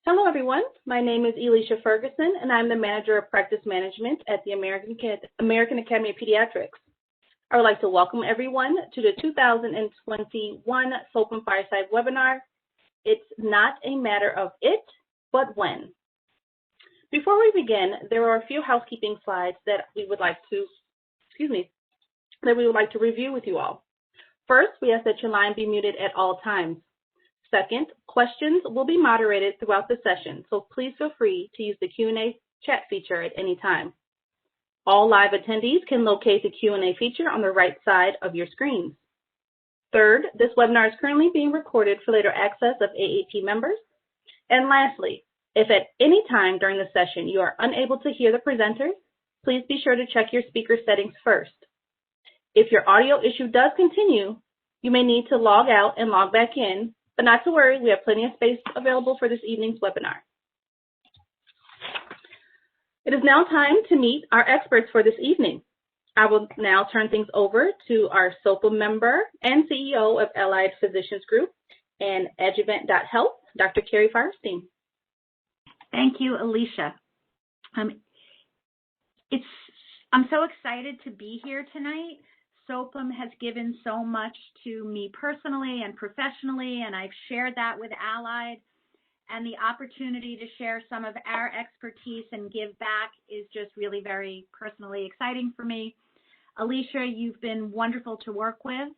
Hello, everyone. My name is Elisha Ferguson, and I'm the Manager of Practice Management at the American Academy of Pediatrics. I would like to welcome everyone to the 2021 SOPM Fireside webinar. It's not a matter of if, but when. Before we begin, there are a few housekeeping slides that we would like to, review with you all. First, we ask that your line be muted at all times. Second, questions will be moderated throughout the session, so please feel free to use the Q&A chat feature at any time. All live attendees can locate the Q&A feature on the right side of your screens. Third, this webinar is currently being recorded for later access of AAP members. And lastly, if at any time during the session you are unable to hear the presenters, please be sure to check your speaker settings first. If your audio issue does continue, you may need to log out and log back in, but not to worry, we have plenty of space available for this evening's webinar. It is now time to meet our experts for this evening. I will now turn things over to our SOPM member and CEO of Allied Physicians Group and Adjuvant.Health, Dr. Carrie Firestein. Thank you, Alicia. I'm so excited to be here tonight. SOPM has given so much to me personally and professionally, and I've shared that with Allied. And the opportunity to share some of our expertise and give back is just really very personally exciting for me. Alicia, you've been wonderful to work with.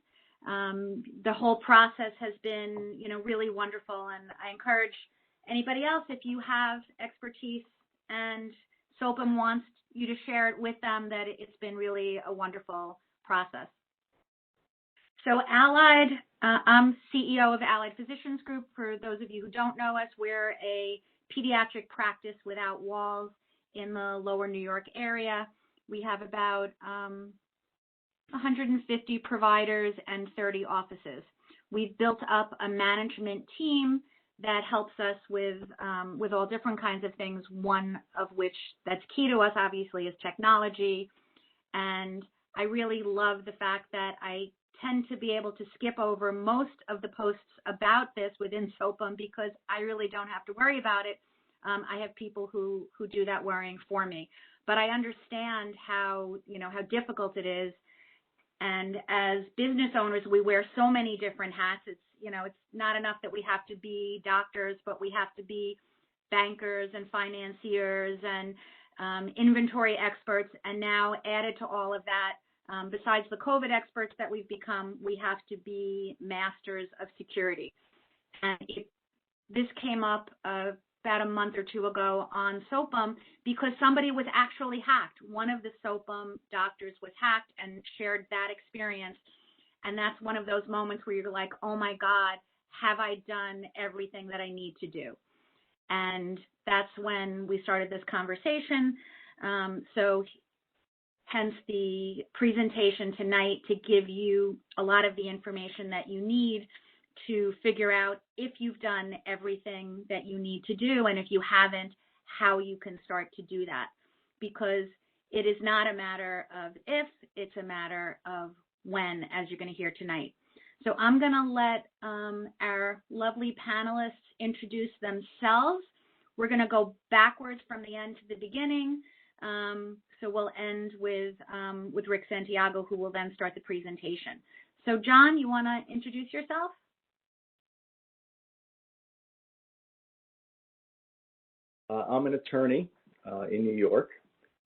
The whole process has been, really wonderful, and I encourage anybody else, if you have expertise and SOPM wants you to share it with them, that it's been really a wonderful process. So Allied, I'm CEO of Allied Physicians Group. For those of you who don't know us, we're a pediatric practice without walls in the lower New York area. We have about 150 providers and 30 offices. We've built up a management team that helps us with all different kinds of things, one of which that's key to us, obviously, is technology. And I really love the fact that I tend to be able to skip over most of the posts about this within SOPM because I really don't have to worry about it. I have people who do that worrying for me. But I understand how difficult it is. And as business owners, we wear so many different hats. It's not enough that we have to be doctors, but we have to be bankers and financiers and inventory experts. And now added to all of that, besides the COVID experts that we've become, we have to be masters of security. And this came up about a month or two ago on SOPM because somebody was actually hacked. One of the SOPM doctors was hacked and shared that experience. And that's one of those moments where you're like, oh my God, have I done everything that I need to do? And that's when we started this conversation. So hence the presentation tonight, to give you a lot of the information that you need to figure out if you've done everything that you need to do, and if you haven't, how you can start to do that. Because it is not a matter of if, it's a matter of when, as you're going to hear tonight. So I'm going to let our lovely panelists introduce themselves. We're going to go backwards from the end to the beginning. So we'll end with Rick Santiago, who will then start the presentation. So John, you want to introduce yourself? I'm an attorney in New York.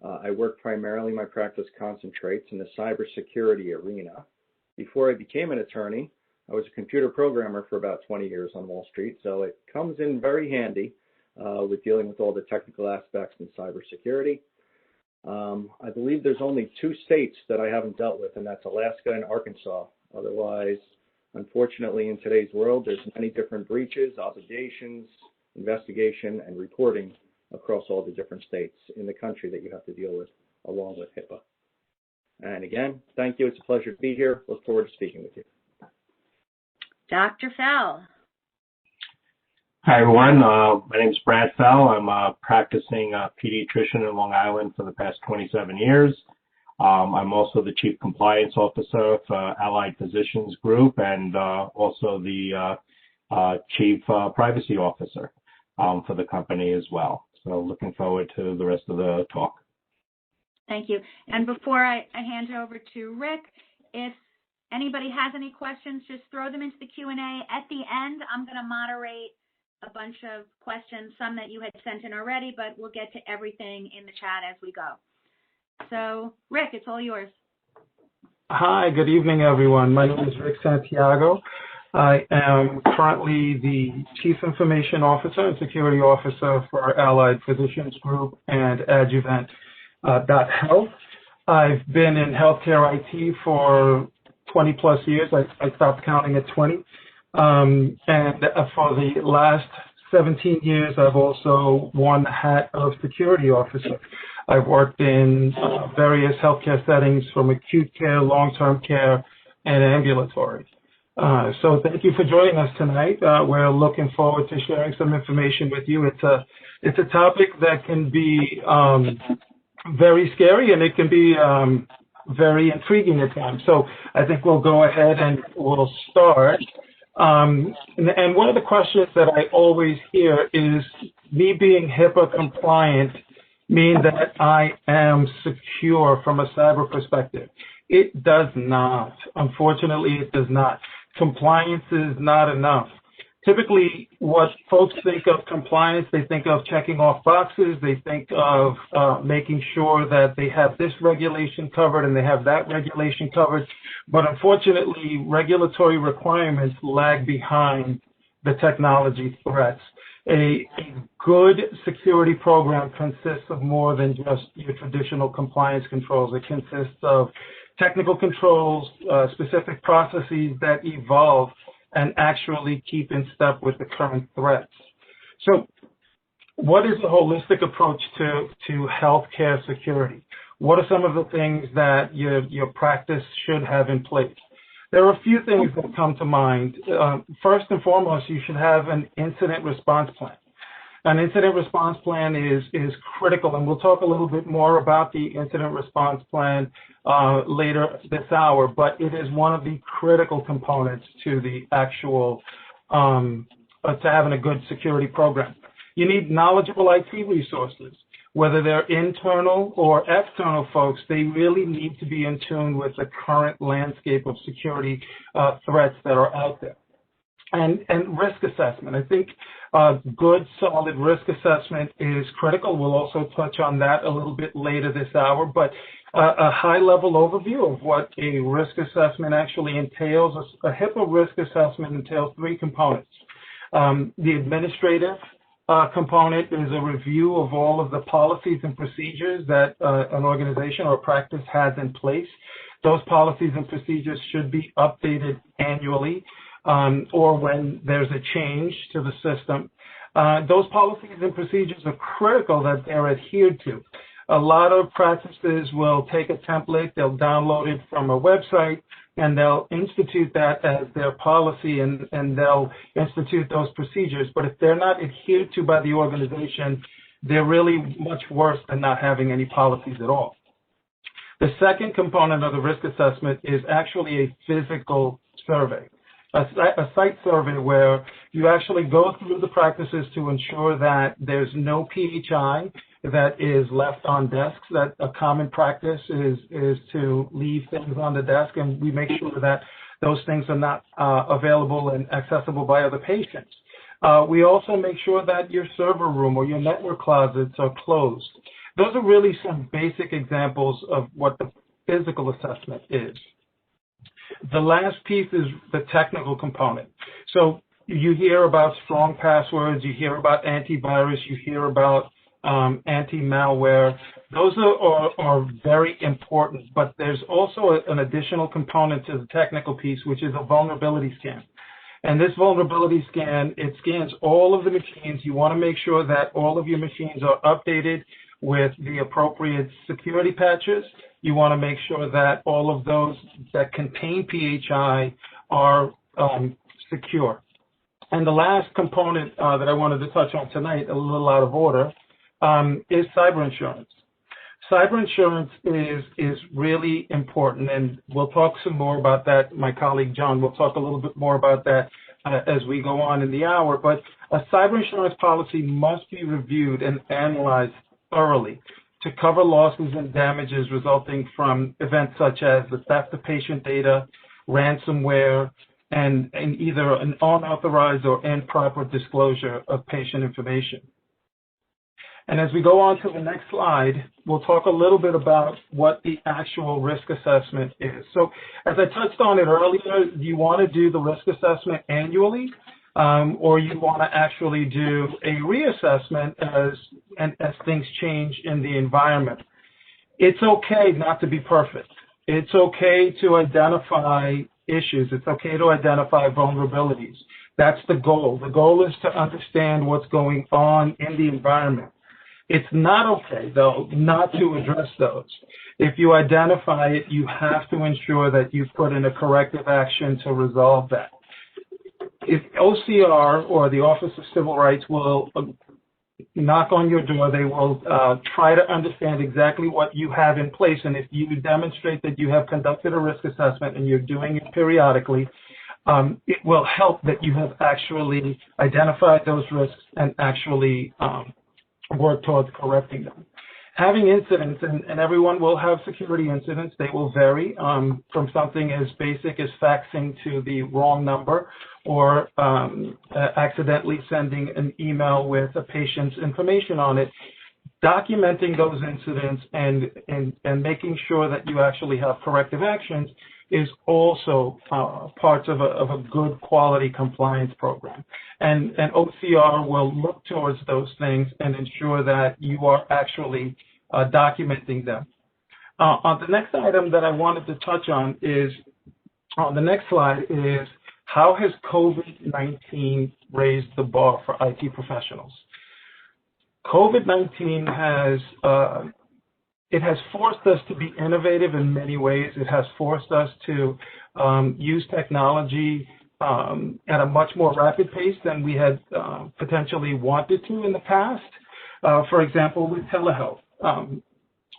I work primarily, my practice concentrates in the cybersecurity arena. Before I became an attorney, I was a computer programmer for about 20 years on Wall Street, so it comes in very handy with dealing with all the technical aspects in cybersecurity. I believe there's only 2 states that I haven't dealt with, and that's Alaska and Arkansas. Otherwise, unfortunately, in today's world, there's many different breaches, obligations, investigation, and reporting across all the different states in the country that you have to deal with, along with HIPAA. And again, thank you. It's a pleasure to be here. Look forward to speaking with you. Dr. Fell. Hi, everyone. My name is Brad Fell. I'm a practicing pediatrician in Long Island for the past 27 years. I'm also the Chief Compliance Officer for Allied Physicians Group and also the Chief Privacy Officer. for the company as well. So looking forward to the rest of the talk. Thank you. And before I hand it over to Rick, if anybody has any questions, just throw them into the Q&A. At the end, I'm going to moderate a bunch of questions, some that you had sent in already, but we'll get to everything in the chat as we go. So, Rick, it's all yours. Hi, good evening, everyone. My name is Rick Santiago. I am currently the Chief Information Officer and Security Officer for Allied Physicians Group and Adjuvant Health. I've been in healthcare IT for 20 plus years. I stopped counting at 20. And for the last 17 years, I've also worn the hat of security officer. I've worked in various healthcare settings from acute care, long-term care, and ambulatory. So thank you for joining us tonight. We're looking forward to sharing some information with you. It's a topic that can be very scary, and it can be very intriguing at times. So I think we'll go ahead and we'll start. And one of the questions that I always hear is, me being HIPAA compliant mean that I am secure from a cyber perspective? It does not. Unfortunately, it does not. Compliance is not enough. Typically, what folks think of compliance, they think of checking off boxes. They think of making sure that they have this regulation covered and they have that regulation covered. But unfortunately, regulatory requirements lag behind the technology threats. A good security program consists of more than just your traditional compliance controls. It consists of technical controls, specific processes that evolve and actually keep in step with the current threats. So what is the holistic approach to healthcare security? What are some of the things that your practice should have in place? There are a few things that come to mind. First and foremost, you should have an incident response plan. An incident response plan is critical, and we'll talk a little bit more about the incident response plan later this hour, but it is one of the critical components to the actual, to having a good security program. You need knowledgeable IT resources. Whether they're internal or external folks, they really need to be in tune with the current landscape of security threats that are out there. And risk assessment. I think good, solid risk assessment is critical. We'll also touch on that a little bit later this hour, but a high-level overview of what a risk assessment actually entails. A HIPAA risk assessment entails three components. The administrative component is a review of all of the policies and procedures that an organization or practice has in place. Those policies and procedures should be updated annually. Or when there's a change to the system. Those policies and procedures are critical that they're adhered to. A lot of practices will take a template, they'll download it from a website, and they'll institute that as their policy, and they'll institute those procedures. But if they're not adhered to by the organization, they're really much worse than not having any policies at all. The second component of the risk assessment is actually a physical survey. A site survey where you actually go through the practices to ensure that there's no PHI that is left on desks. That a common practice is to leave things on the desk, and we make sure that those things are not available and accessible by other patients. We also make sure that your server room or your network closets are closed. Those are really some basic examples of what the physical assessment is. The last piece is the technical component. So you hear about strong passwords, you hear about antivirus, you hear about anti-malware. Those are very important, but there's also an additional component to the technical piece, which is a vulnerability scan. And this vulnerability scan, it scans all of the machines. You want to make sure that all of your machines are updated with the appropriate security patches. You want to make sure that all of those that contain PHI are secure. And the last component that I wanted to touch on tonight, a little out of order, is cyber insurance. Cyber insurance is really important, and we'll talk some more about that. My colleague John will talk a little bit more about that as we go on in the hour, but a cyber insurance policy must be reviewed and analyzed thoroughly to cover losses and damages resulting from events such as the theft of patient data, ransomware, and either an unauthorized or improper disclosure of patient information. And as we go on to the next slide, we'll talk a little bit about what the actual risk assessment is. So as I touched on it earlier, you want to do the risk assessment annually, or you want to actually do a reassessment as things change in the environment. It's okay not to be perfect. It's okay to identify issues. It's okay to identify vulnerabilities. That's the goal. The goal is to understand what's going on in the environment. It's not okay, though, not to address those. If you identify it, you have to ensure that you put in a corrective action to resolve that. If OCR, or the Office of Civil Rights, will knock on your door, they will try to understand exactly what you have in place. And if you demonstrate that you have conducted a risk assessment and you're doing it periodically, it will help that you have actually identified those risks and actually work towards correcting them. Having incidents, and everyone will have security incidents, they will vary from something as basic as faxing to the wrong number or accidentally sending an email with a patient's information on it. Documenting those incidents and making sure that you actually have corrective actions is also parts of a good quality compliance program. And OCR will look towards those things and ensure that you are actually documenting them. On the next item that I wanted to touch on is, on the next slide, is how has COVID-19 raised the bar for IT professionals? COVID-19 has forced us to be innovative in many ways. It has forced us to use technology at a much more rapid pace than we had potentially wanted to in the past. For example, with telehealth.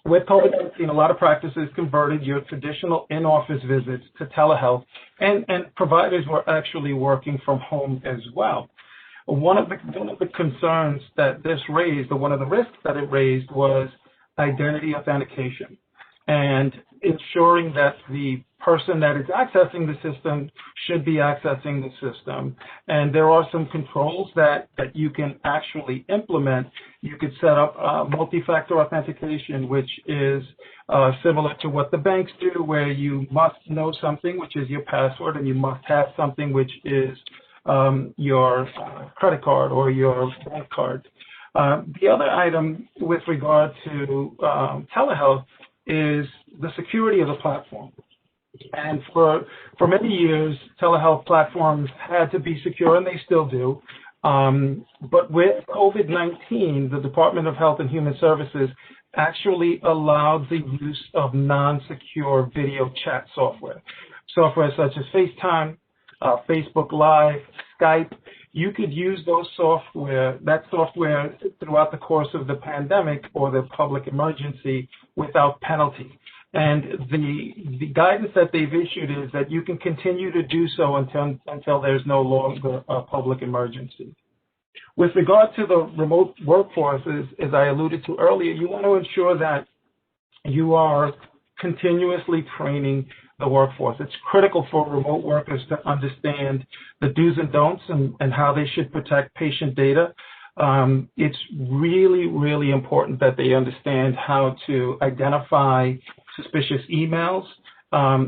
With COVID-19, a lot of practices converted your traditional in-office visits to telehealth, and providers were actually working from home as well. One of the concerns that this raised, or one of the risks that it raised, was identity authentication and ensuring that the person that is accessing the system should be accessing the system. And there are some controls that you can actually implement. You could set up multi-factor authentication, which is similar to what the banks do, where you must know something, which is your password, and you must have something, which is your credit card or your bank card. The other item with regard to telehealth is the security of the platform. And for many years, telehealth platforms had to be secure, and they still do. But with COVID-19, the Department of Health and Human Services actually allowed the use of non-secure video chat software. Software such as FaceTime, Facebook Live, Skype. You could use that software throughout the course of the pandemic or the public emergency without penalty. And the guidance that they've issued is that you can continue to do so until there's no longer a public emergency. With regard to the remote workforce, as I alluded to earlier, you want to ensure that you are continuously training the workforce. It's critical for remote workers to understand the do's and don'ts and how they should protect patient data. It's really, really important that they understand how to identify suspicious emails.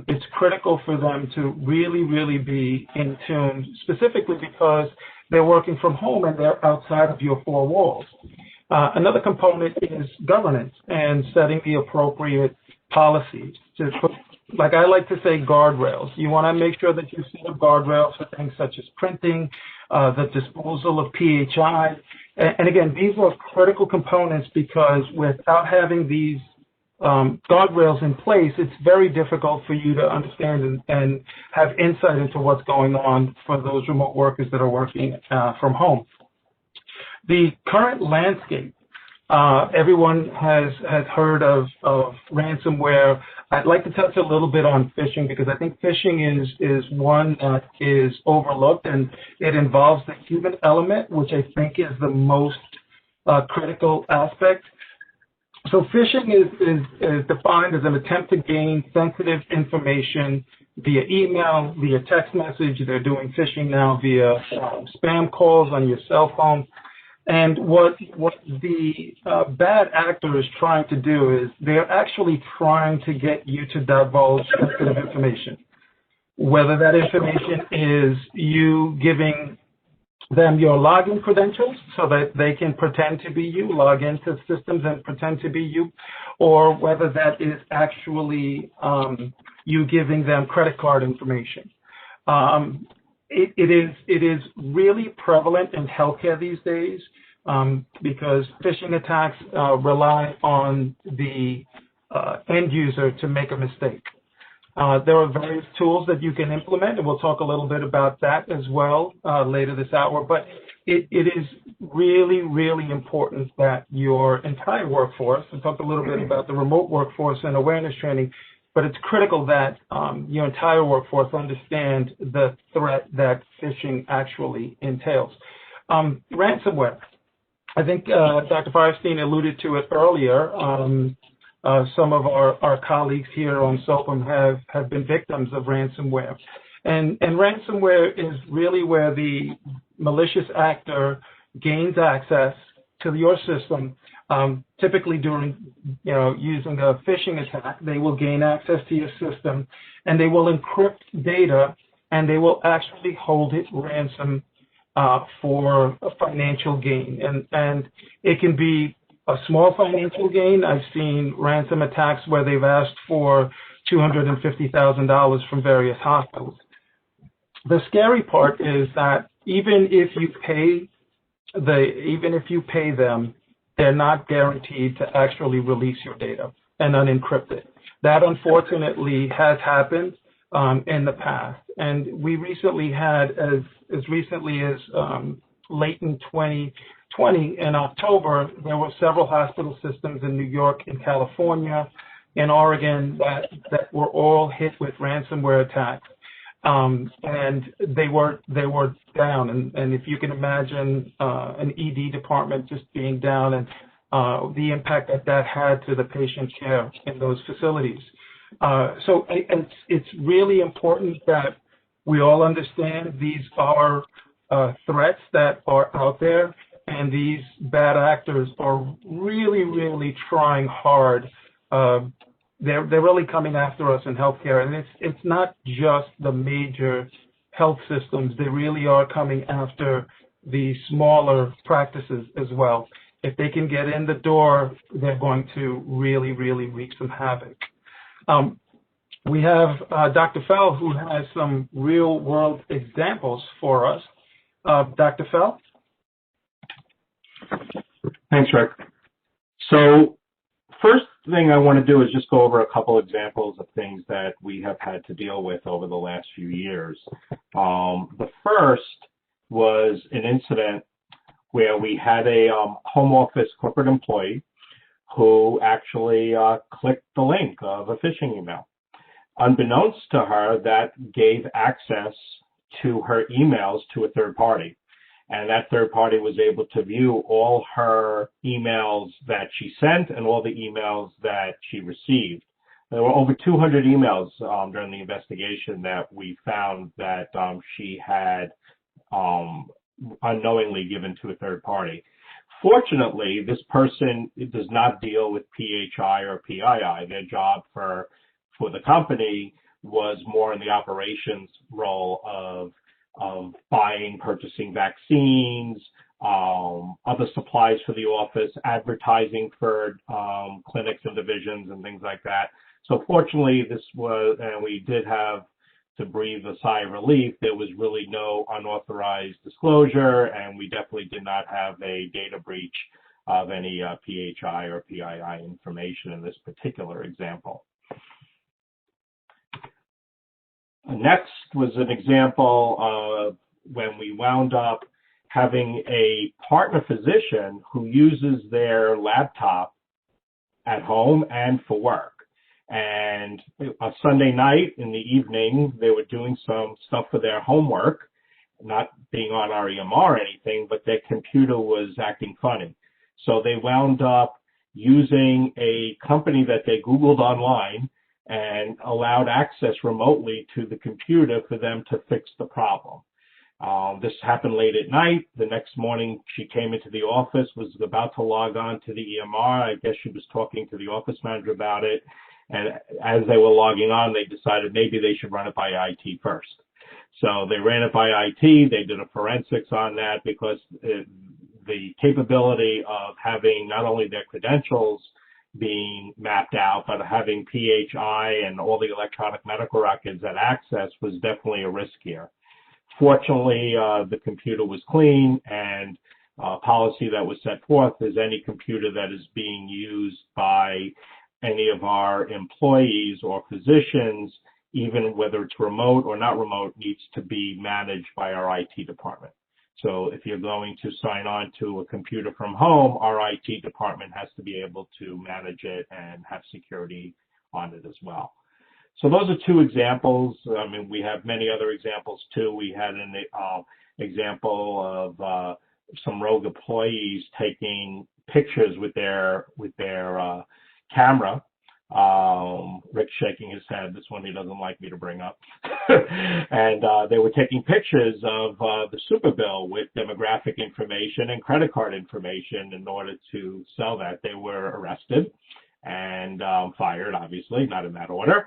It's critical for them to really, really be in tune, specifically because they're working from home and they're outside of your four walls. Another component is governance and setting the appropriate policies to put, like I like to say, guardrails. You want to make sure that you set up guardrails for things such as printing, the disposal of PHI. And again, these are critical components because without having these guardrails in place, it's very difficult for you to understand and have insight into what's going on for those remote workers that are working from home. The current landscape Everyone has heard of ransomware. I'd like to touch a little bit on phishing because I think phishing is one that is overlooked, and it involves the human element, which I think is the most critical aspect. So phishing is defined as an attempt to gain sensitive information via email, via text message. They're doing phishing now via spam calls on your cell phone. And what the bad actor is trying to do is they're actually trying to get you to divulge sensitive information, whether that information is you giving them your login credentials so that they can pretend to be you, log into systems and pretend to be you, or whether that is actually you giving them credit card information. It is really prevalent in healthcare these days because phishing attacks rely on the end user to make a mistake. There are various tools that you can implement, and we'll talk a little bit about that as well later this hour. But it is really, really important that your entire workforce, and talk a little bit about the remote workforce and awareness training, but it's critical that your entire workforce understand the threat that phishing actually entails. Ransomware. I think Dr. Firestein alluded to it earlier. Some of our colleagues here on SOPM have been victims of ransomware. And ransomware is really where the malicious actor gains access to your system. Typically during, using a phishing attack, they will gain access to your system and they will encrypt data and they will actually hold it ransom for a financial gain. And it can be a small financial gain. I've seen ransom attacks where they've asked for $250,000 from various hospitals. The scary part is that even if you pay them, they're not guaranteed to actually release your data and unencrypt it. That unfortunately has happened in the past. And we recently had, as recently as late in 2020, in October, there were several hospital systems in New York, in California, in Oregon that were all hit with ransomware attacks. And they were down. And if you can imagine an ED department just being down and the impact that had to the patient care in those facilities. So it's really important that we all understand these are threats that are out there, and these bad actors are really, really trying hard. They're really coming after us in healthcare, and it's not just the major health systems. They really are coming after the smaller practices as well. If they can get in the door, they're going to really, really wreak some havoc. We have Dr. Fell, who has some real-world examples for us. Dr. Fell? Thanks, Rick. So first thing I want to do is just go over a couple examples of things that we have had to deal with over the last few years. The first was an incident where we had a home office corporate employee who actually clicked the link of a phishing email. Unbeknownst to her, that gave access to her emails to a third party. And that third party was able to view all her emails that she sent and all the emails that she received. There were over 200 emails during the investigation that we found that she had unknowingly given to a third party. Fortunately, this person does not deal with PHI or PII. Their job for the company was more in the operations role of buying, purchasing vaccines, other supplies for the office, advertising for clinics and divisions and things like that. So fortunately, and we did have to breathe a sigh of relief. There was really no unauthorized disclosure, and we definitely did not have a data breach of any PHI or PII information in this particular example. Next was an example of when we wound up having a partner physician who uses their laptop at home and for work. And a Sunday night in the evening, they were doing some stuff for their homework, not being on our EMR or anything, but their computer was acting funny. So they wound up using a company that they Googled online and allowed access remotely to the computer for them to fix the problem. This happened late at night. The next morning, she came into the office, was about to log on to the EMR. I guess she was talking to the office manager about it. And as they were logging on, they decided maybe they should run it by IT first. So they ran it by IT. They did a forensics on that because the capability of having not only their credentials being mapped out, but having PHI and all the electronic medical records at access was definitely a risk here. Fortunately, the computer was clean, and policy that was set forth is any computer that is being used by any of our employees or physicians, even whether it's remote or not remote, needs to be managed by our IT department. So if you're going to sign on to a computer from home, our IT department has to be able to manage it and have security on it as well. So those are two examples. I mean, we have many other examples too. We had an example of some rogue employees taking pictures with their camera. Rick's shaking his head. This one he doesn't like me to bring up. And they were taking pictures of the super bill with demographic information and credit card information in order to sell that. They were arrested and fired, obviously, not in that order.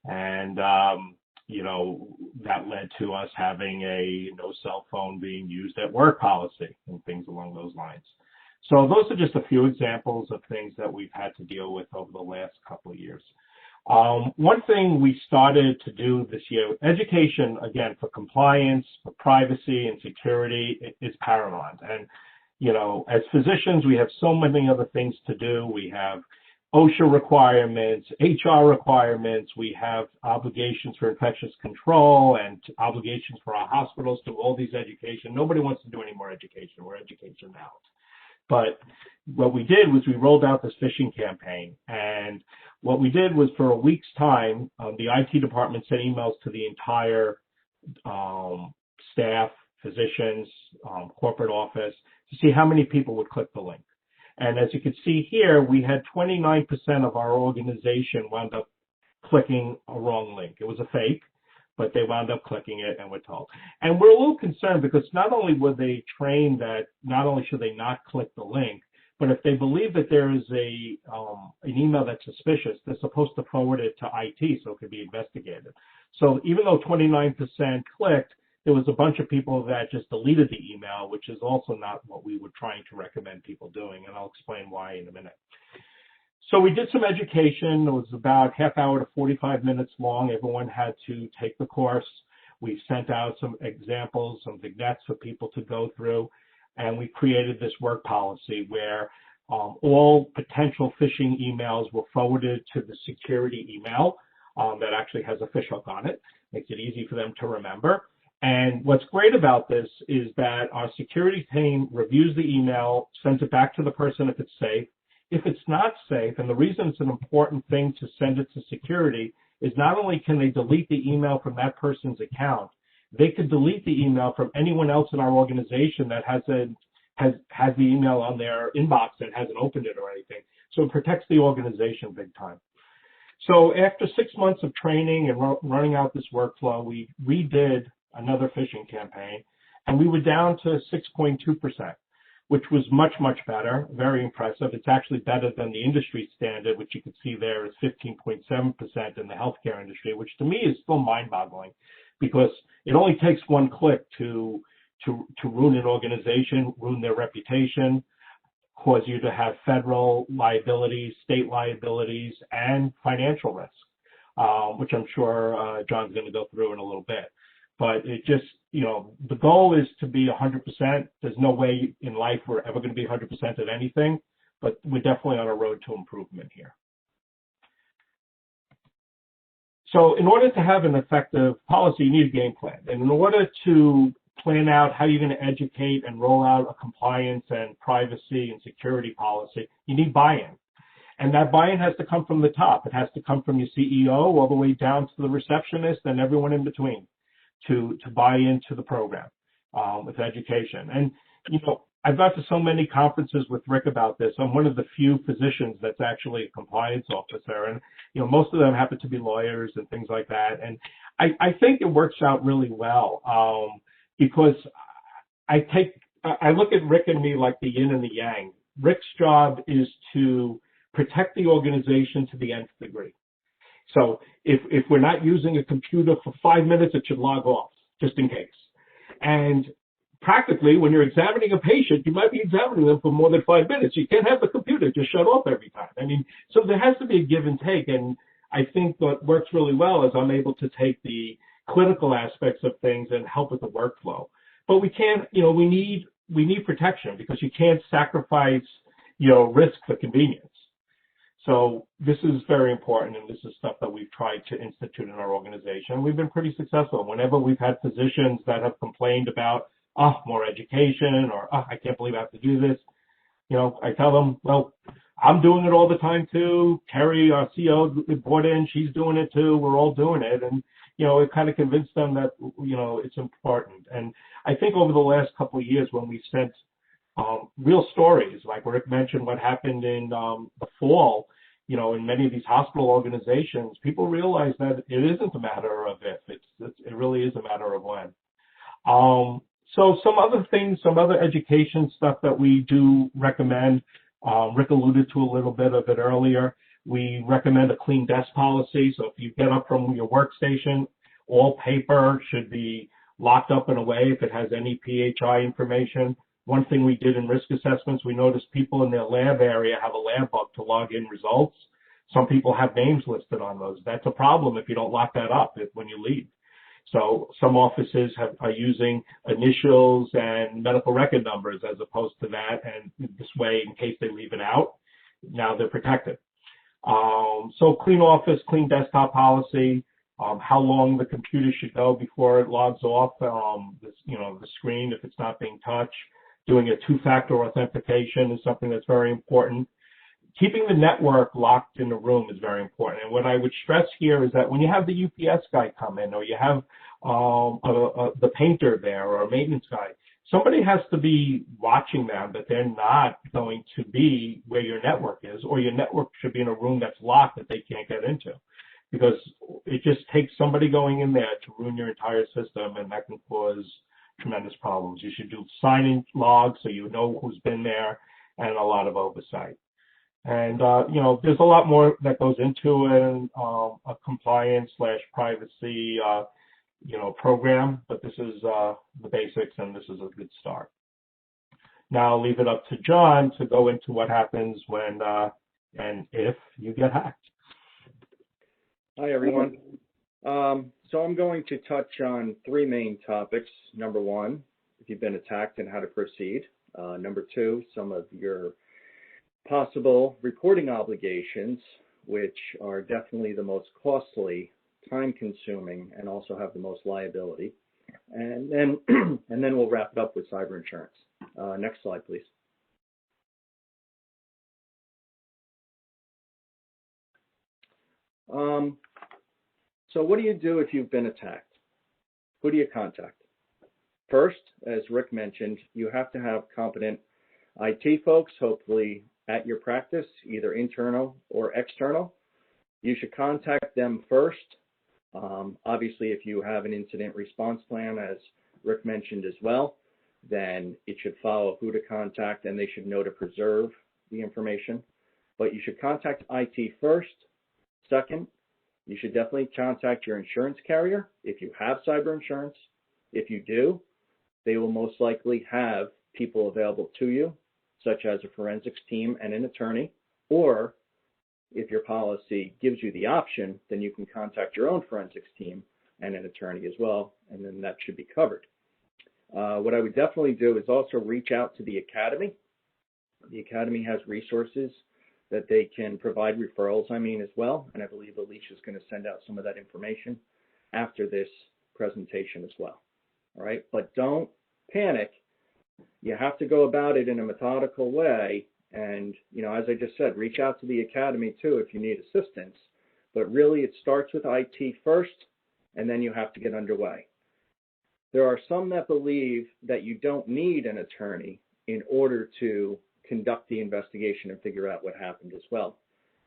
And, that led to us having a no cell phone being used at work policy and things along those lines. So those are just a few examples of things that we've had to deal with over the last couple of years. One thing we started to do this year, education, again, for compliance, for privacy and security is paramount. And, as physicians, we have so many other things to do. We have OSHA requirements, HR requirements, we have obligations for infectious control and obligations for our hospitals to all these education. Nobody wants to do any more education. We're education out. But what we did was we rolled out this phishing campaign. And what we did was for a week's time, the IT department sent emails to the entire staff, physicians, corporate office to see how many people would click the link. And as you can see here, we had 29% of our organization wound up clicking a wrong link. It was a fake, but they wound up clicking it and were told. And we're a little concerned because not only were they trained that not only should they not click the link, but if they believe that there is an email that's suspicious, they're supposed to forward it to IT so it could be investigated. So even though 29% clicked, there was a bunch of people that just deleted the email, which is also not what we were trying to recommend people doing, and I'll explain why in a minute. So we did some education. It was about half hour to 45 minutes long. Everyone had to take the course. We sent out some examples, some vignettes for people to go through, and we created this work policy where all potential phishing emails were forwarded to the security email that actually has a fishhook on it. Makes it easy for them to remember. And what's great about this is that our security team reviews the email, sends it back to the person if it's safe. If it's not safe, and the reason it's an important thing to send it to security is not only can they delete the email from that person's account, they could delete the email from anyone else in our organization that has the email on their inbox and hasn't opened it or anything. So it protects the organization big time. So after 6 months of training and running out this workflow, we redid another phishing campaign, and we were down to 6.2%, which was much, much better, very impressive. It's actually better than the industry standard, which you can see there is 15.7% in the healthcare industry, which to me is still mind-boggling because it only takes one click to ruin an organization, ruin their reputation, cause you to have federal liabilities, state liabilities, and financial risk, which I'm sure John's going to go through in a little bit. But it just, the goal is to be 100%. There's no way in life we're ever going to be 100% at anything, but we're definitely on a road to improvement here. So in order to have an effective policy, you need a game plan. And in order to plan out how you're going to educate and roll out a compliance and privacy and security policy, you need buy-in. And that buy-in has to come from the top. It has to come from your CEO all the way down to the receptionist and everyone in between to buy into the program with education. And, I've got to so many conferences with Rick about this. I'm one of the few physicians that's actually a compliance officer. And, most of them happen to be lawyers and things like that. And I think it works out really well because I look at Rick and me like the yin and the yang. Rick's job is to protect the organization to the nth degree. So if we're not using a computer for 5 minutes, it should log off, just in case. And practically, when you're examining a patient, you might be examining them for more than 5 minutes. You can't have the computer just shut off every time. So there has to be a give and take. And I think what works really well is I'm able to take the clinical aspects of things and help with the workflow. But we can't, we need protection because you can't sacrifice, risk for convenience. So this is very important, and this is stuff that we've tried to institute in our organization. We've been pretty successful. Whenever we've had physicians that have complained about, more education, or, I can't believe I have to do this, I tell them, well, I'm doing it all the time too. Terry, our CEO, brought in, she's doing it too. We're all doing it. And, it kind of convinced them that, it's important. And I think over the last couple of years when we sent real stories, like Rick mentioned what happened in the fall, in many of these hospital organizations, people realize that it isn't a matter of if, it really is a matter of when. So some other things, some other education stuff that we do recommend, Rick alluded to a little bit of it earlier. We recommend a clean desk policy. So if you get up from your workstation, all paper should be locked up in a way if it has any PHI information. One thing we did in risk assessments, we noticed people in their lab area have a lab book to log in results. Some people have names listed on those. That's a problem if you don't lock that up when you leave. So some offices are using initials and medical record numbers as opposed to that. And this way, in case they leave it out, now they're protected. So clean office, clean desktop policy, how long the computer should go before it logs off, the screen if it's not being touched. Doing a two-factor authentication is something that's very important. Keeping the network locked in the room is very important. And what I would stress here is that when you have the UPS guy come in, or you have the painter there, or a maintenance guy, somebody has to be watching them that they're not going to be where your network is, or your network should be in a room that's locked that they can't get into. Because it just takes somebody going in there to ruin your entire system, and that can cause tremendous problems. You should do sign-in logs so you know who's been there, and a lot of oversight. And, there's a lot more that goes into it, a compliance/privacy, program, but this is the basics, and this is a good start. Now I'll leave it up to John to go into what happens when and if you get hacked. Hi, everyone. So I'm going to touch on three main topics. Number one, if you've been attacked and how to proceed. Number two, some of your possible reporting obligations, which are definitely the most costly, time-consuming, and also have the most liability. And then we'll wrap it up with cyber insurance. Next slide, please. So what do you do if you've been attacked? Who do you contact? First, as Rick mentioned, you have to have competent IT folks, hopefully at your practice, either internal or external. You should contact them first. Obviously, if you have an incident response plan, as Rick mentioned as well, then it should follow who to contact, and they should know to preserve the information. But you should contact IT first. Second, you should definitely contact your insurance carrier if you have cyber insurance. If you do, they will most likely have people available to you, such as a forensics team and an attorney, or if your policy gives you the option, then you can contact your own forensics team and an attorney as well, and then that should be covered. What I would definitely do is also reach out to the academy. The academy has resources that they can provide referrals, as well, and I believe Alicia is going to send out some of that information after this presentation as well. all right? But don't panic. You have to go about it in a methodical way. And, as I just said, reach out to the academy too if you need assistance. But really, it starts with IT first, and then you have to get underway. There are some that believe that you don't need an attorney in order to conduct the investigation and figure out what happened as well.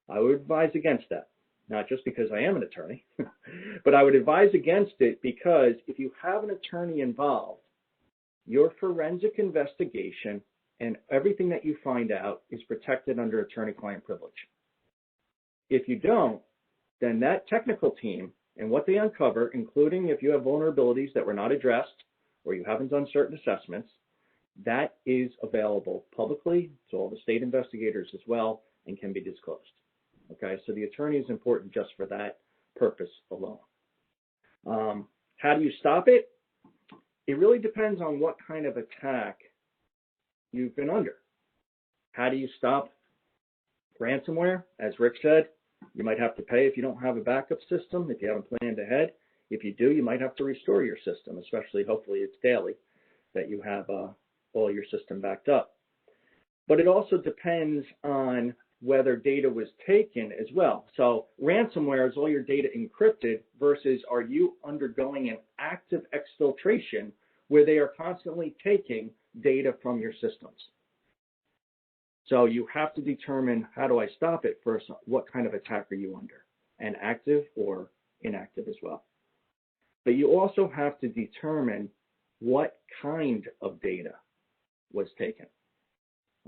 I would advise against that, not just because I am an attorney, but I would advise against it because if you have an attorney involved, your forensic investigation and everything that you find out is protected under attorney-client privilege. If you don't, then that technical team and what they uncover, including if you have vulnerabilities that were not addressed or you haven't done certain assessments, that is available publicly to all the state investigators as well and can be disclosed. Okay, so the attorney is important just for that purpose alone. How do you stop it? It really depends on what kind of attack you've been under. How do you stop ransomware? As Rick said, you might have to pay if you don't have a backup system, if you haven't planned ahead. If you do, you might have to restore your system, especially hopefully it's daily that you have all your system backed up. But it also depends on whether data was taken as well. So ransomware is all your data encrypted versus are you undergoing an active exfiltration where they are constantly taking data from your systems. So you have to determine, how do I stop it first? What kind of attack are you under? An active or inactive as well. But you also have to determine what kind of data was taken.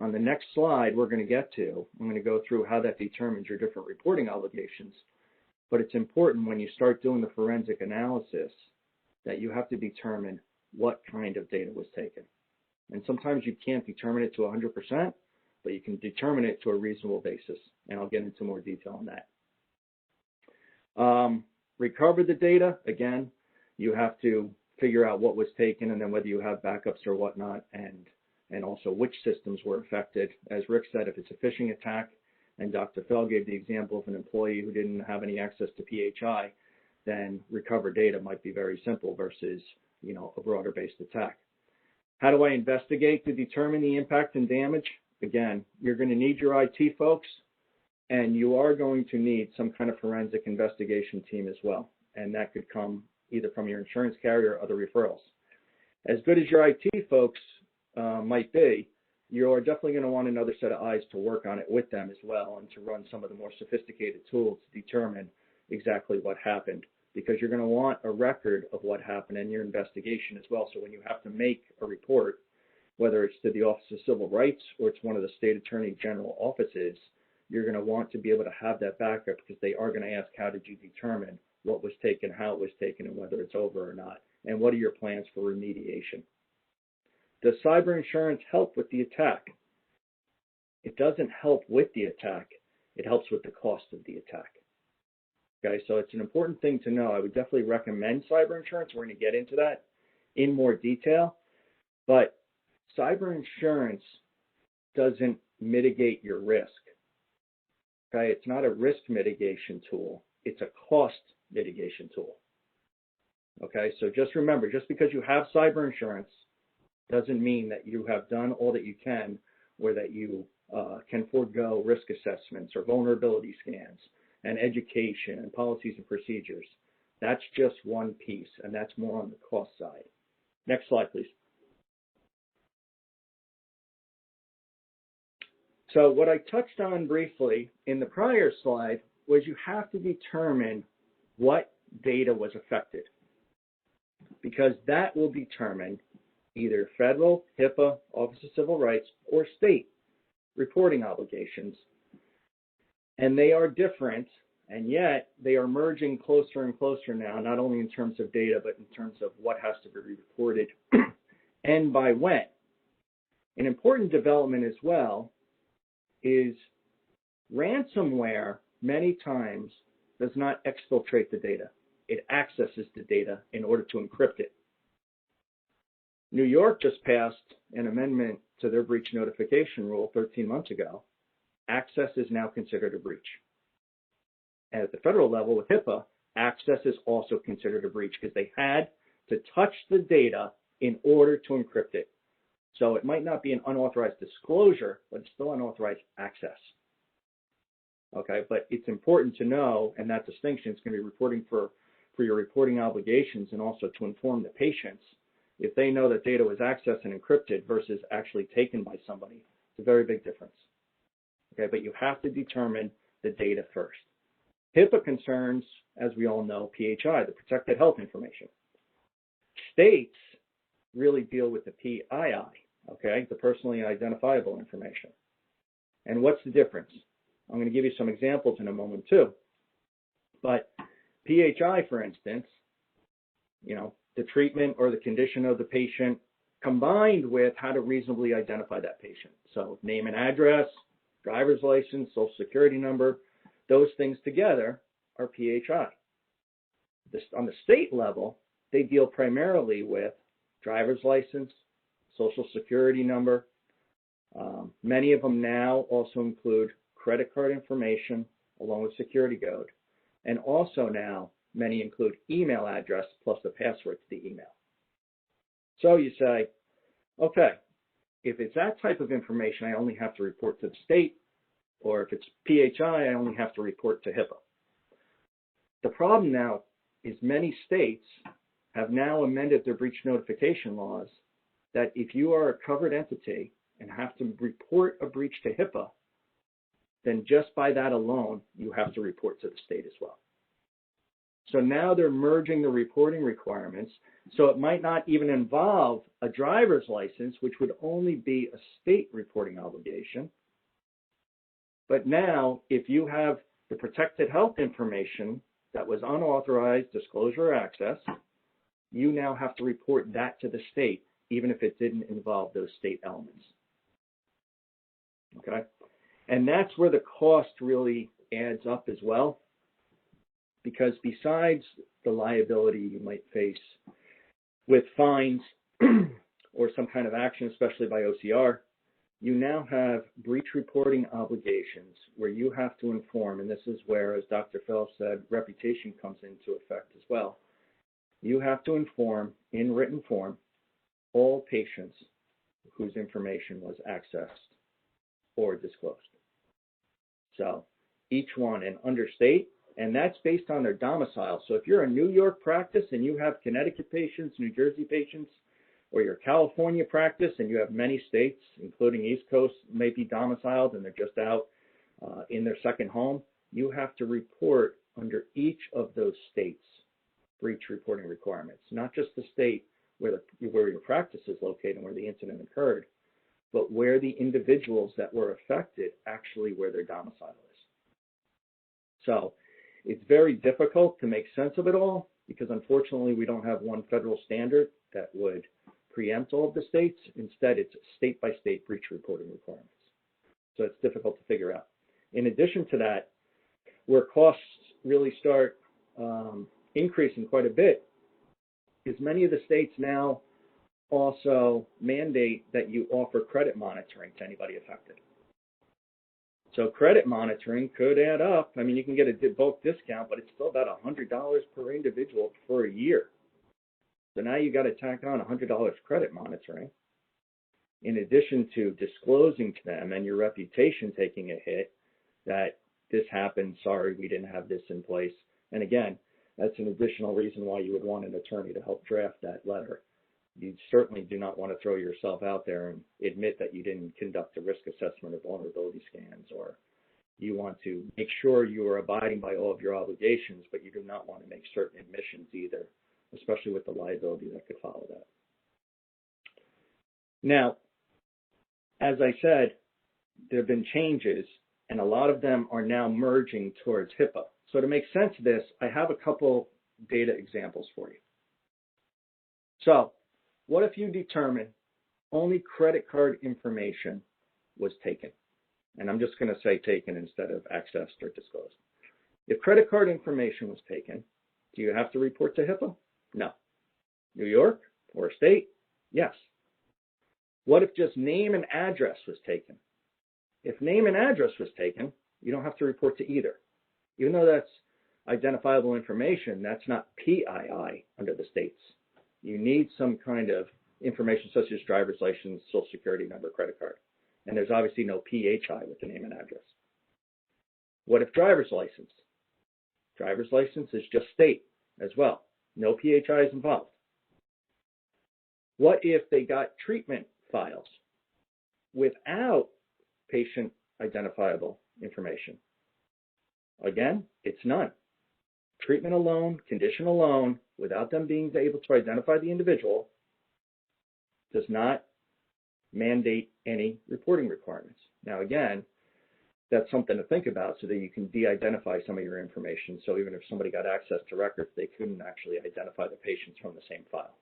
On the next slide we're going to get to, I'm going to go through how that determines your different reporting obligations. But it's important when you start doing the forensic analysis that you have to determine what kind of data was taken. And sometimes you can't determine it to 100%, but you can determine it to a reasonable basis. And I'll get into more detail on that. Recover the data. Again, you have to figure out what was taken and then whether you have backups or whatnot, and also which systems were affected. As Rick said, if it's a phishing attack, and Dr. Fell gave the example of an employee who didn't have any access to PHI, then recover data might be very simple versus, a broader-based attack. How do I investigate to determine the impact and damage? Again, you're going to need your IT folks, and you are going to need some kind of forensic investigation team as well. And that could come either from your insurance carrier or other referrals. As good as your IT folks might be, you are definitely going to want another set of eyes to work on it with them as well and to run some of the more sophisticated tools to determine exactly what happened, because you're going to want a record of what happened in your investigation as well. So when you have to make a report, whether it's to the Office of Civil Rights or it's one of the State Attorney General offices, you're going to want to be able to have that backup, because they are going to ask, how did you determine what was taken, how it was taken, and whether it's over or not, and what are your plans for remediation. Does cyber insurance help with the attack? It doesn't help with the attack. It helps with the cost of the attack. Okay, so it's an important thing to know. I would definitely recommend cyber insurance. We're going to get into that in more detail. But cyber insurance doesn't mitigate your risk. Okay, it's not a risk mitigation tool. It's a cost mitigation tool. Okay, so just remember, just because you have cyber insurance doesn't mean that you have done all that you can, or that you can forego risk assessments or vulnerability scans and education and policies and procedures. That's just one piece, and that's more on the cost side. Next slide, please. So what I touched on briefly in the prior slide was you have to determine what data was affected, because that will determine either federal, HIPAA, Office of Civil Rights, or state reporting obligations. And they are different, and yet they are merging closer and closer now, not only in terms of data, but in terms of what has to be reported and by when. An important development as well is ransomware many times does not exfiltrate the data. It accesses the data in order to encrypt it. New York just passed an amendment to their breach notification rule 13 months ago. Access is now considered a breach. And at the federal level with HIPAA, access is also considered a breach, because they had to touch the data in order to encrypt it. So it might not be an unauthorized disclosure, but it's still unauthorized access. Okay, but it's important to know, and that distinction is going to be reporting for your reporting obligations, and also to inform the patients if they know that data was accessed and encrypted versus actually taken by somebody. It's a very big difference. Okay, but you have to determine the data first. HIPAA concerns, as we all know, PHI, the protected health information. States really deal with the PII, okay, the personally identifiable information. And what's the difference? I'm going to give you some examples in a moment too. But PHI, for instance, the treatment or the condition of the patient combined with how to reasonably identify that patient. So name and address, driver's license, social security number, those things together are PHI. On the state level, they deal primarily with driver's license, social security number. Many of them now also include credit card information along with security code. And also now, many include email address plus the password to the email. So you say, okay, if it's that type of information, I only have to report to the state, or if it's PHI, I only have to report to HIPAA. The problem now is many states have now amended their breach notification laws that if you are a covered entity and have to report a breach to HIPAA, then just by that alone, you have to report to the state as well. So now they're merging the reporting requirements, so it might not even involve a driver's license, which would only be a state reporting obligation. But now, if you have the protected health information that was unauthorized disclosure or access, you now have to report that to the state, even if it didn't involve those state elements. Okay? And that's where the cost really adds up as well, because besides the liability you might face with fines or some kind of action, especially by OCR, you now have breach reporting obligations where you have to inform, and this is where, as Dr. Fell said, reputation comes into effect as well. You have to inform in written form all patients whose information was accessed or disclosed. So each one, and under state, and that's based on their domicile. So if you're a New York practice and you have Connecticut patients, New Jersey patients, or your California practice and you have many states, including East Coast, may be domiciled and they're just out in their second home, you have to report under each of those states' breach reporting requirements, not just the state where your practice is located and where the incident occurred, but where the individuals that were affected actually where their domicile is. So it's very difficult to make sense of it all because unfortunately we don't have one federal standard that would preempt all of the states. Instead, it's state-by-state breach reporting requirements. So it's difficult to figure out. In addition to that, where costs really start increasing quite a bit is many of the states now also mandate that you offer credit monitoring to anybody affected. So credit monitoring could add up. I mean, you can get a bulk discount, but it's still about $100 per individual for a year. So now you got to tack on $100 credit monitoring, in addition to disclosing to them and your reputation taking a hit that this happened, sorry, we didn't have this in place. And again, that's an additional reason why you would want an attorney to help draft that letter. You certainly do not want to throw yourself out there and admit that you didn't conduct a risk assessment or vulnerability scans, or you want to make sure you are abiding by all of your obligations, but you do not want to make certain admissions either, especially with the liability that could follow that. Now, as I said, there have been changes, and a lot of them are now merging towards HIPAA. So to make sense of this, I have a couple data examples for you. So what if you determine only credit card information was taken? And I'm just going to say taken instead of accessed or disclosed. If credit card information was taken, do you have to report to HIPAA? No. New York or a state? Yes. What if just name and address was taken? If name and address was taken, you don't have to report to either. Even though that's identifiable information, that's not PII under the states. You need some kind of information such as driver's license, social security number, credit card. And there's obviously no PHI with the name and address. What if driver's license? Driver's license is just state as well. No PHI is involved. What if they got treatment files without patient identifiable information? Again, it's none. Treatment alone, condition alone, without them being able to identify the individual, does not mandate any reporting requirements. Now, again, that's something to think about so that you can de-identify some of your information. So even if somebody got access to records, they couldn't actually identify the patients from the same file.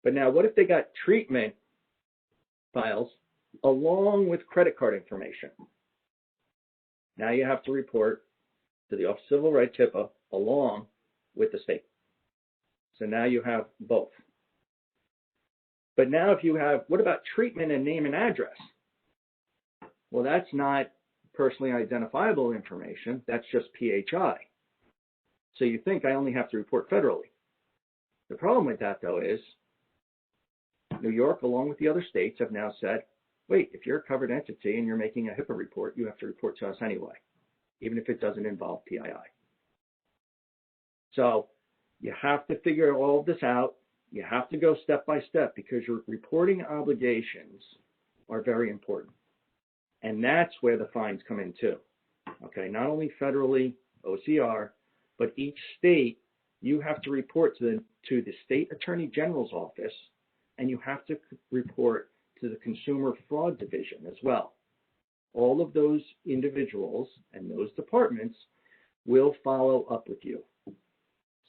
But now, what if they got treatment files along with credit card information? Now you have to report to the Office of Civil Rights, HIPAA, along with the state. So now you have both. But now if you have, what about treatment and name and address? Well, that's not personally identifiable information. That's just PHI. So you think I only have to report federally. The problem with that, though, is New York, along with the other states, have now said, wait, if you're a covered entity and you're making a HIPAA report, you have to report to us anyway, even if it doesn't involve PII. So you have to figure all of this out. You have to go step by step because your reporting obligations are very important. And that's where the fines come in too. Okay, not only federally, OCR, but each state, you have to report to the state attorney general's office, and you have to report to the Consumer Fraud Division as well. All of those individuals and those departments will follow up with you.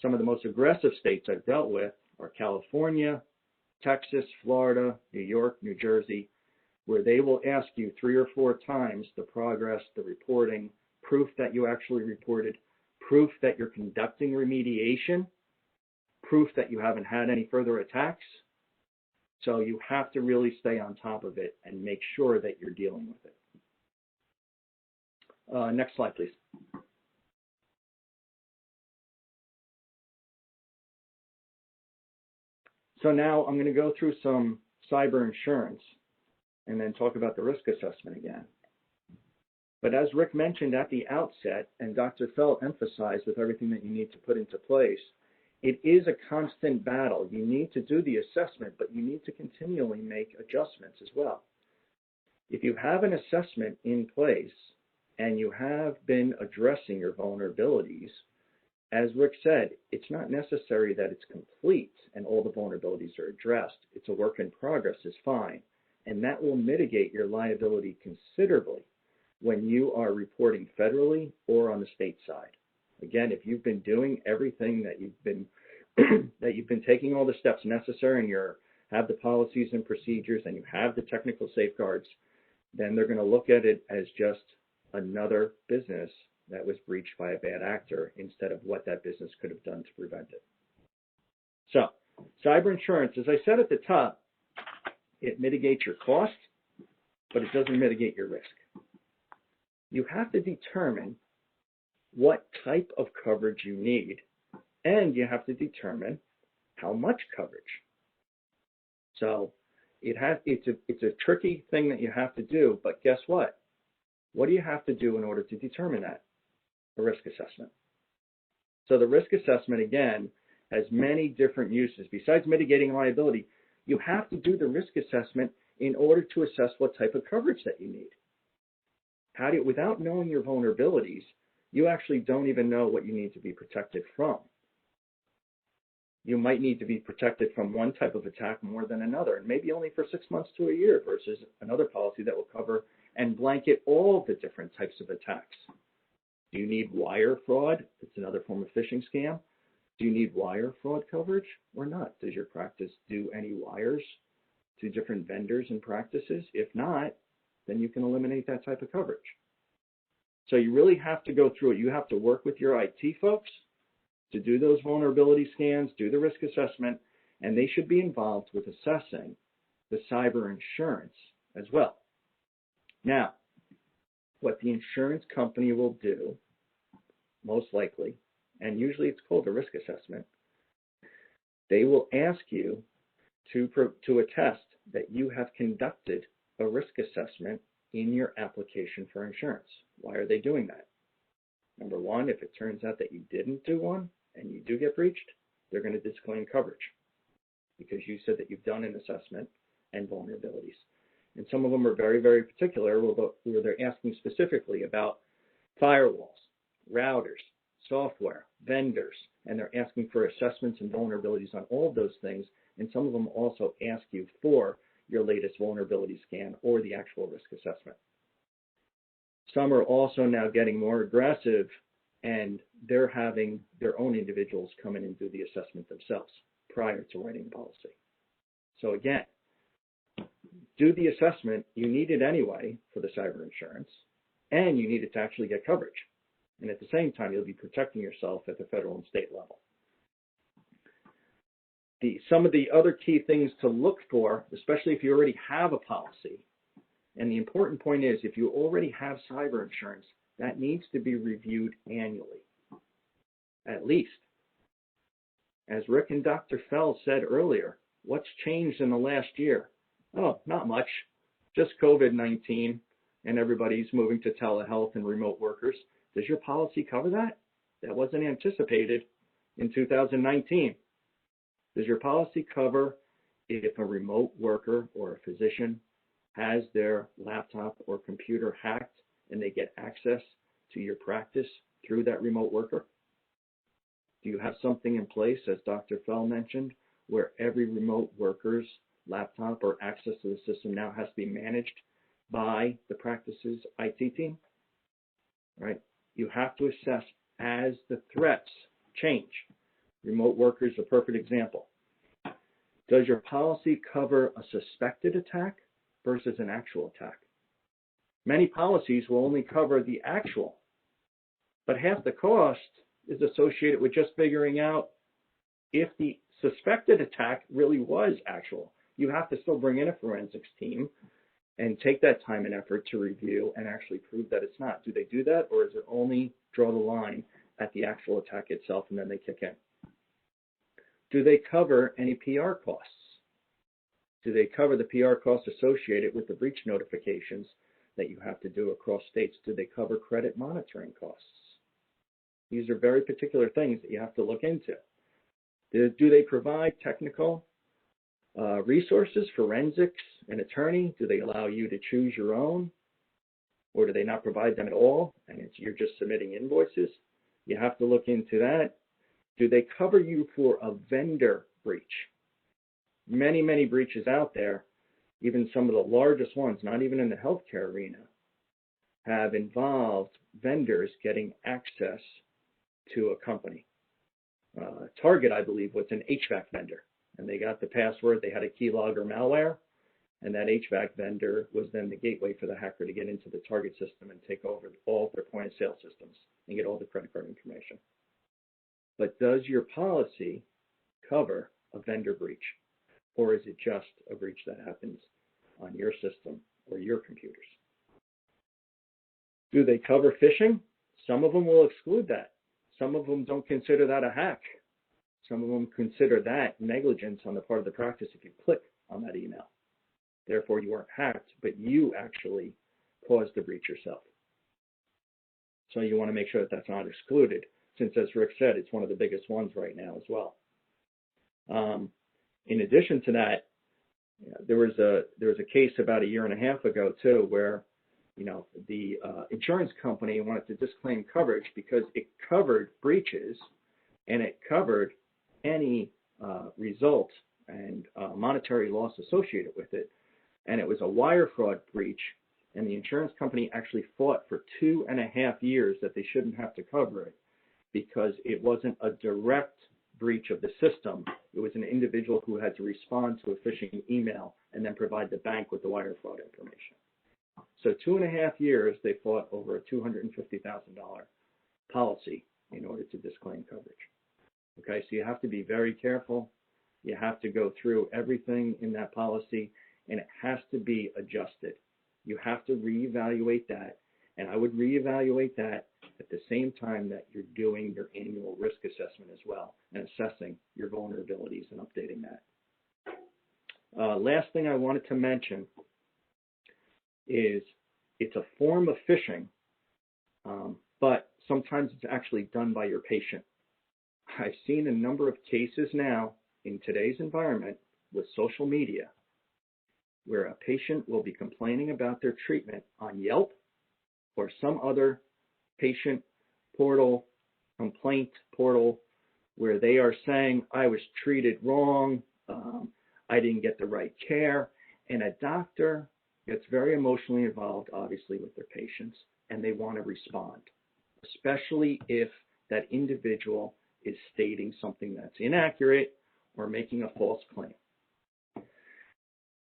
Some of the most aggressive states I've dealt with are California, Texas, Florida, New York, New Jersey, where they will ask you 3 or 4 times the progress, the reporting, proof that you actually reported, proof that you're conducting remediation, proof that you haven't had any further attacks. So you have to really stay on top of it and make sure that you're dealing with it. Next slide, please. So now I'm going to go through some cyber insurance and then talk about the risk assessment again. But as Rick mentioned at the outset, and Dr. Fell emphasized with everything that you need to put into place, it is a constant battle. You need to do the assessment, but you need to continually make adjustments as well. If you have an assessment in place and you have been addressing your vulnerabilities, as Rick said, it's not necessary that it's complete and all the vulnerabilities are addressed. It's a work in progress is fine, and that will mitigate your liability considerably when you are reporting federally or on the state side. Again, if you've been doing everything that you've been taking all the steps necessary and you have the policies and procedures and you have the technical safeguards, then they're going to look at it as just another business that was breached by a bad actor instead of what that business could have done to prevent it. So, cyber insurance, as I said at the top, it mitigates your cost, but it doesn't mitigate your risk. You have to determine what type of coverage you need, and you have to determine how much coverage. So it's a tricky thing that you have to do, but guess what? What do you have to do in order to determine that? A risk assessment. So the risk assessment, again, has many different uses. Besides mitigating liability, you have to do the risk assessment in order to assess what type of coverage that you need. Without knowing your vulnerabilities, you actually don't even know what you need to be protected from. You might need to be protected from one type of attack more than another, and maybe only for 6 months to a year versus another policy that will cover and blanket all the different types of attacks. Do you need wire fraud? It's another form of phishing scam. Do you need wire fraud coverage or not? Does your practice do any wires to different vendors and practices? If not, then you can eliminate that type of coverage. So you really have to go through it. You have to work with your IT folks to do those vulnerability scans, do the risk assessment, and they should be involved with assessing the cyber insurance as well. Now, what the insurance company will do, most likely, and usually it's called a risk assessment, they will ask you to attest that you have conducted a risk assessment in your application for insurance. Why are they doing that? Number one, if it turns out that you didn't do one and you do get breached, they're going to disclaim coverage because you said that you've done an assessment and vulnerabilities. And some of them are very, very particular where they're asking specifically about firewalls, routers, software, vendors, and they're asking for assessments and vulnerabilities on all of those things. And some of them also ask you for your latest vulnerability scan or the actual risk assessment. Some are also now getting more aggressive, and they're having their own individuals come in and do the assessment themselves prior to writing the policy. So again, do the assessment. You need it anyway for the cyber insurance, and you need it to actually get coverage. And at the same time, you'll be protecting yourself at the federal and state level. Some of the other key things to look for, especially if you already have a policy, and the important point is if you already have cyber insurance, that needs to be reviewed annually, at least. As Rick and Dr. Fell said earlier, what's changed in the last year? Oh, not much, just COVID-19 and everybody's moving to telehealth and remote workers. Does your policy cover that? That wasn't anticipated in 2019. Does your policy cover if a remote worker or a physician has their laptop or computer hacked and they get access to your practice through that remote worker? Do you have something in place, as Dr. Fell mentioned, where every remote worker's laptop or access to the system now has to be managed by the practice's IT team? Right? You have to assess as the threats change. Remote workers are a perfect example. Does your policy cover a suspected attack versus an actual attack? Many policies will only cover the actual, but half the cost is associated with just figuring out if the suspected attack really was actual. You have to still bring in a forensics team and take that time and effort to review and actually prove that it's not. Do they do that, or is it only draw the line at the actual attack itself and then they kick in? Do they cover any PR costs? Do they cover the PR costs associated with the breach notifications that you have to do across states? Do they cover credit monitoring costs? These are very particular things that you have to look into. Do they provide technical resources, forensics, an attorney? Do they allow you to choose your own? Or do they not provide them at all and you're just submitting invoices? You have to look into that. Do they cover you for a vendor breach? Many, many breaches out there, even some of the largest ones, not even in the healthcare arena, have involved vendors getting access to a company. Target, I believe, was an HVAC vendor, and they got the password. They had a keylogger malware, and that HVAC vendor was then the gateway for the hacker to get into the Target system and take over all of their point-of-sale systems and get all the credit card information. But does your policy cover a vendor breach, or is it just a breach that happens on your system or your computers? Do they cover phishing? Some of them will exclude that. Some of them don't consider that a hack. Some of them consider that negligence on the part of the practice if you click on that email. Therefore, you weren't hacked, but you actually caused the breach yourself. So you want to make sure that that's not excluded, since, as Rick said, it's one of the biggest ones right now as well. In addition to that, there was a case about a year and a half ago too, where the insurance company wanted to disclaim coverage because it covered breaches and it covered any result and monetary loss associated with it, and it was a wire fraud breach, and the insurance company actually fought for 2.5 years that they shouldn't have to cover it because it wasn't a direct breach of the system. It was an individual who had to respond to a phishing email and then provide the bank with the wire fraud information. So 2.5 years they fought over a $250,000 policy in order to disclaim coverage. Okay, so you have to be very careful. You have to go through everything in that policy, and it has to be adjusted. You have to reevaluate that, and I would reevaluate that at the same time that you're doing your annual risk assessment as well and assessing your vulnerabilities and updating that. Last thing I wanted to mention is it's a form of phishing, but sometimes it's actually done by your patient. I've seen a number of cases now in today's environment with social media where a patient will be complaining about their treatment on Yelp or some other patient portal, complaint portal, where they are saying, I was treated wrong, I didn't get the right care, and a doctor gets very emotionally involved, obviously, with their patients, and they want to respond, especially if that individual is stating something that's inaccurate or making a false claim.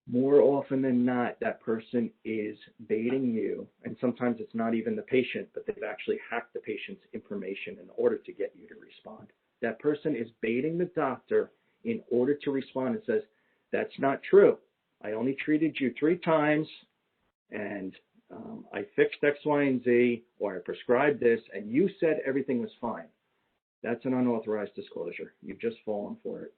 More often than not, that person is baiting you, and sometimes it's not even the patient, but they've actually hacked the patient's information in order to get you to respond. That person is baiting the doctor in order to respond and says, that's not true. I only treated you 3 times, and I fixed X, Y, and Z, or I prescribed this, and you said everything was fine. That's an unauthorized disclosure. You've just fallen for it.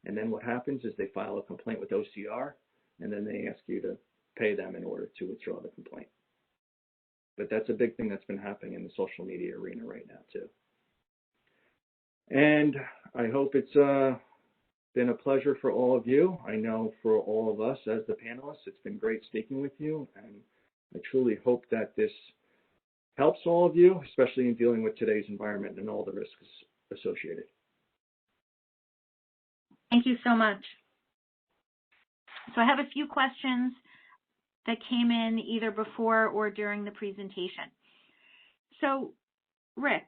And then what happens is they file a complaint with OCR, and then they ask you to pay them in order to withdraw the complaint. But that's a big thing that's been happening in the social media arena right now, too. And I hope it's been a pleasure for all of you. I know for all of us as the panelists, it's been great speaking with you, and I truly hope that this helps all of you, especially in dealing with today's environment and all the risks associated. Thank you so much. So I have a few questions that came in either before or during the presentation. So, Rick,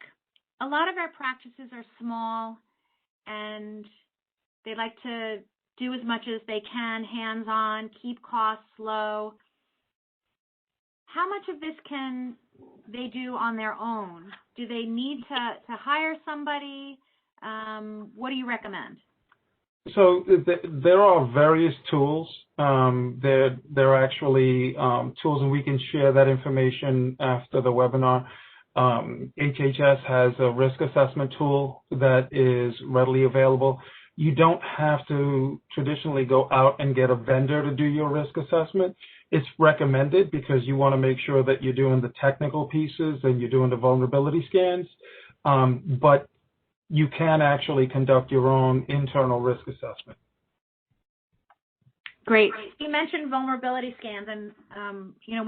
a lot of our practices are small and they like to do as much as they can, hands-on, keep costs low. How much of this can they do on their own? Do they need to hire somebody? What do you recommend? So there are various tools. There are actually tools, and we can share that information after the webinar. HHS has a risk assessment tool that is readily available. You don't have to traditionally go out and get a vendor to do your risk assessment. It's recommended because you want to make sure that you're doing the technical pieces and you're doing the vulnerability scans. But you can actually conduct your own internal risk assessment. Great. You mentioned vulnerability scans, and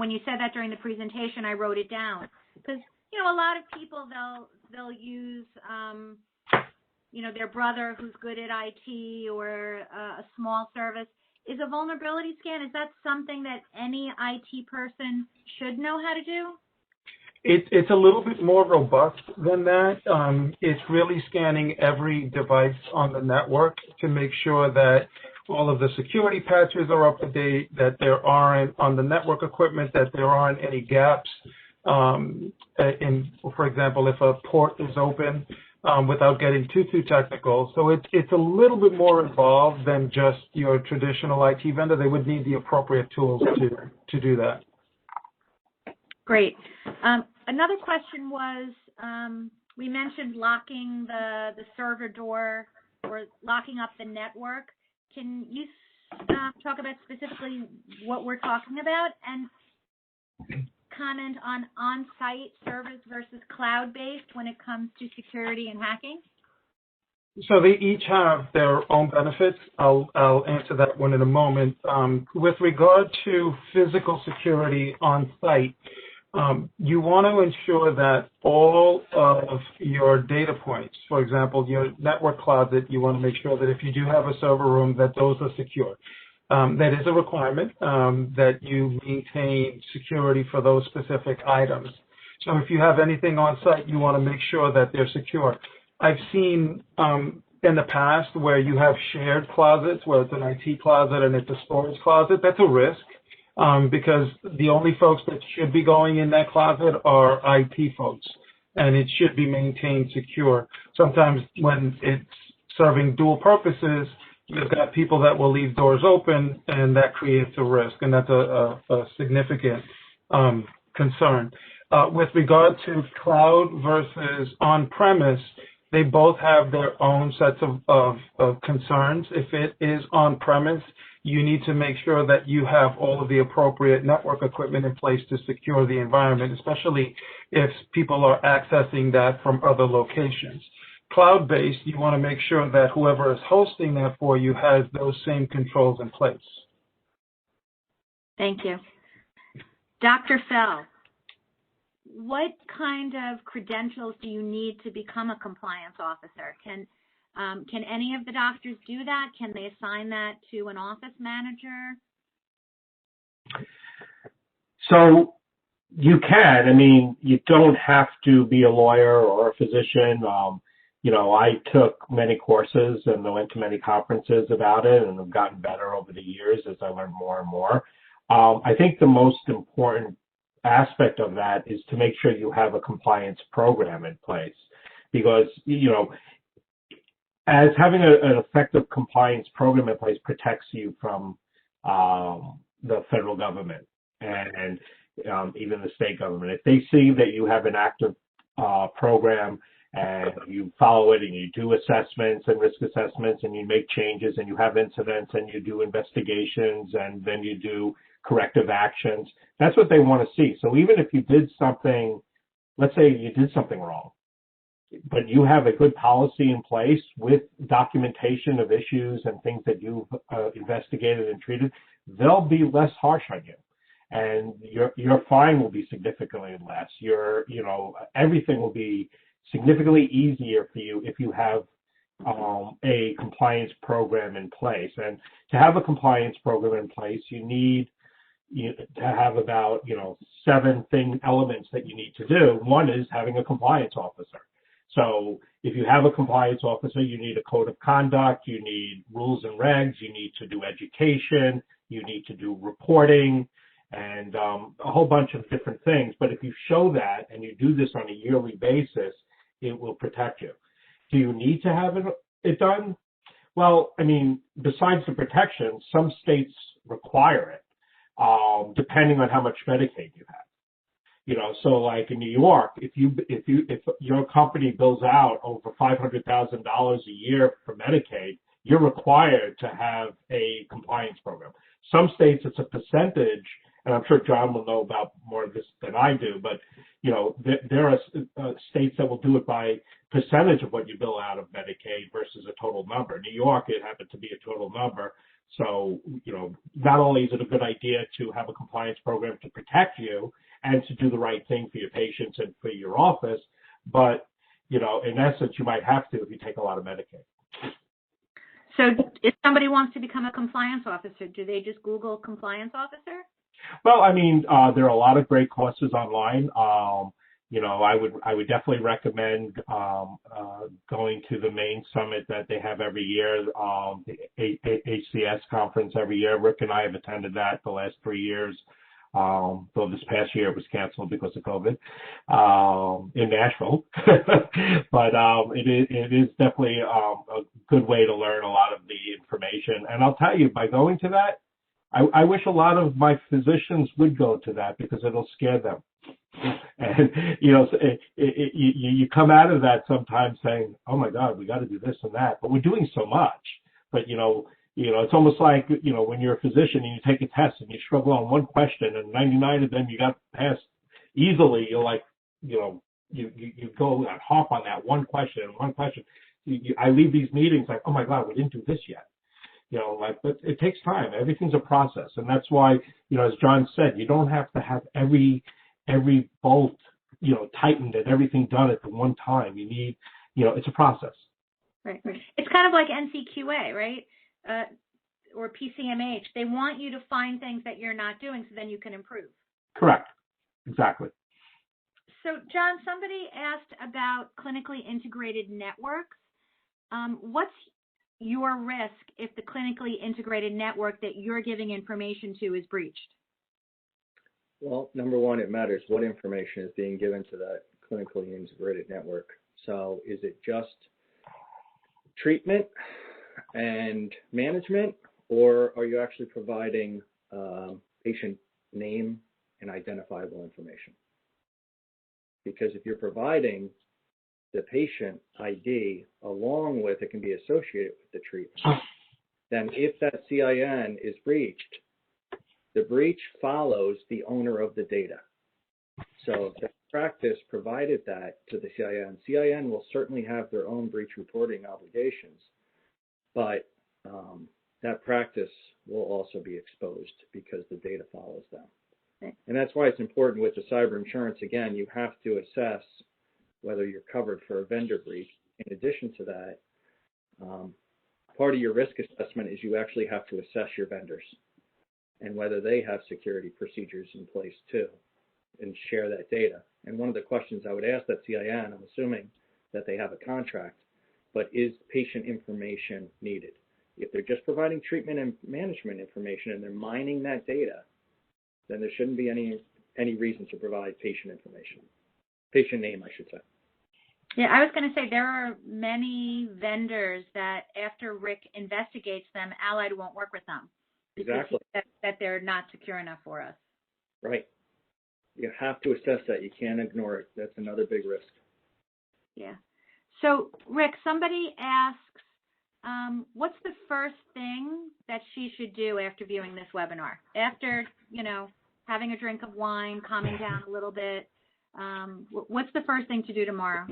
when you said that during the presentation, I wrote it down because a lot of people they'll use their brother who's good at IT or a small service. Is a vulnerability scan, is that something that any IT person should know how to do? It's a little bit more robust than that. It's really scanning every device on the network to make sure that all of the security patches are up to date, that there aren't, on the network equipment, that there aren't any gaps. For example, if a port is open, without getting too technical. So it's a little bit more involved than just your traditional IT vendor. They would need the appropriate tools to do that. Great. Another question was, we mentioned locking the server door or locking up the network. Can you talk about specifically what we're talking about and comment on on-site servers versus cloud-based when it comes to security and hacking? So they each have their own benefits. I'll answer that one in a moment. With regard to physical security on-site, you want to ensure that all of your data points, for example, your network closet, you want to make sure that if you do have a server room, that those are secure. That is a requirement that you maintain security for those specific items. So if you have anything on site, you want to make sure that they're secure. I've seen in the past where you have shared closets, where it's an IT closet and it's a storage closet. That's a risk because the only folks that should be going in that closet are IT folks, and it should be maintained secure. Sometimes when it's serving dual purposes, you've got people that will leave doors open, and that creates a risk, and that's a significant concern. With regard to cloud versus on-premise, they both have their own sets of concerns. If it is on-premise, you need to make sure that you have all of the appropriate network equipment in place to secure the environment, especially if people are accessing that from other locations. Cloud-based, you want to make sure that whoever is hosting that for you has those same controls in place. Thank you. Dr. Fell, what kind of credentials do you need to become a compliance officer? Can any of the doctors do that? Can they assign that to an office manager? So you can. I mean, you don't have to be a lawyer or a physician. I took many courses and I went to many conferences about it, and I've gotten better over the years as I learned more and more. I think the most important aspect of that is to make sure you have a compliance program in place, because, as having an effective compliance program in place protects you from the federal government and even the state government. If they see that you have an active program and you follow it and you do assessments and risk assessments and you make changes and you have incidents and you do investigations and then you do corrective actions, that's what they want to see. So even if you did something, let's say you did something wrong, but you have a good policy in place with documentation of issues and things that you've investigated and treated, they'll be less harsh on you. And your fine will be significantly less. Everything will be significantly easier for you if you have a compliance program in place. And to have a compliance program in place, you need to have about 7 elements that you need to do. One is having a compliance officer. So if you have a compliance officer, you need a code of conduct, you need rules and regs, you need to do education, you need to do reporting, and a whole bunch of different things. But if you show that and you do this on a yearly basis, it will protect you. Do you need to have it done? Well, I mean, besides the protection, some states require it, depending on how much Medicaid you have. So like in New York, if your company bills out over $500,000 a year for Medicaid, you're required to have a compliance program. Some states it's a percentage, and I'm sure John will know about more of this than I do, but there are states that will do it by percentage of what you bill out of Medicaid versus a total number. New York, it happened to be a total number. So, not only is it a good idea to have a compliance program to protect you and to do the right thing for your patients and for your office, but, in essence, you might have to if you take a lot of Medicaid. So if somebody wants to become a compliance officer, do they just Google compliance officer? Well, I mean, there are a lot of great courses online. I would definitely recommend going to the main summit that they have every year, the HCS conference every year. Rick and I have attended that the last 3 years. Though this past year it was canceled because of COVID in Nashville. But it is definitely a good way to learn a lot of the information. And I'll tell you, by going to that, I wish a lot of my physicians would go to that because it'll scare them. And, you come out of that sometimes saying, oh my God, we got to do this and that, but we're doing so much. But, it's almost like, when you're a physician and you take a test and you struggle on one question and 99 of them you got passed easily, you're like, you go and hop on that one question. I leave these meetings like, oh my God, we didn't do this yet. But it takes time. Everything's a process. And that's why, as John said, you don't have to have every bolt, tightened and everything done at the one time. You need, it's a process. Right. It's kind of like NCQA, right? Or PCMH. They want you to find things that you're not doing so then you can improve. Correct. Exactly. So, John, somebody asked about clinically integrated networks. What's your risk if the clinically integrated network that you're giving information to is breached? Well, number one, it matters what information is being given to that clinically integrated network. So is it just treatment and management, or are you actually providing patient name and identifiable information? because if you're providing the patient ID along with, it can be associated with the treatment, then if that CIN is breached, the breach follows the owner of the data. So if the practice provided that to the CIN will certainly have their own breach reporting obligations, but that practice will also be exposed because the data follows them. Okay. And that's why it's important with the cyber insurance. Again, you have to assess whether you're covered for a vendor breach. In addition to that, part of your risk assessment is you actually have to assess your vendors and whether they have security procedures in place too, and share that data. And one of the questions I would ask that CIN, I'm assuming that they have a contract, but is patient information needed? If they're just providing treatment and management information and they're mining that data, then there shouldn't be any reason to provide patient information. Patient name, I should say. Yeah, I was going to say there are many vendors that after Rick investigates them, Allied won't work with them. Exactly. That they're not secure enough for us. Right. You have to assess that. You can't ignore it. That's another big risk. Yeah. So, Rick, somebody asks, what's the first thing that she should do after viewing this webinar? After, having a drink of wine, calming down a little bit, what's the first thing to do tomorrow?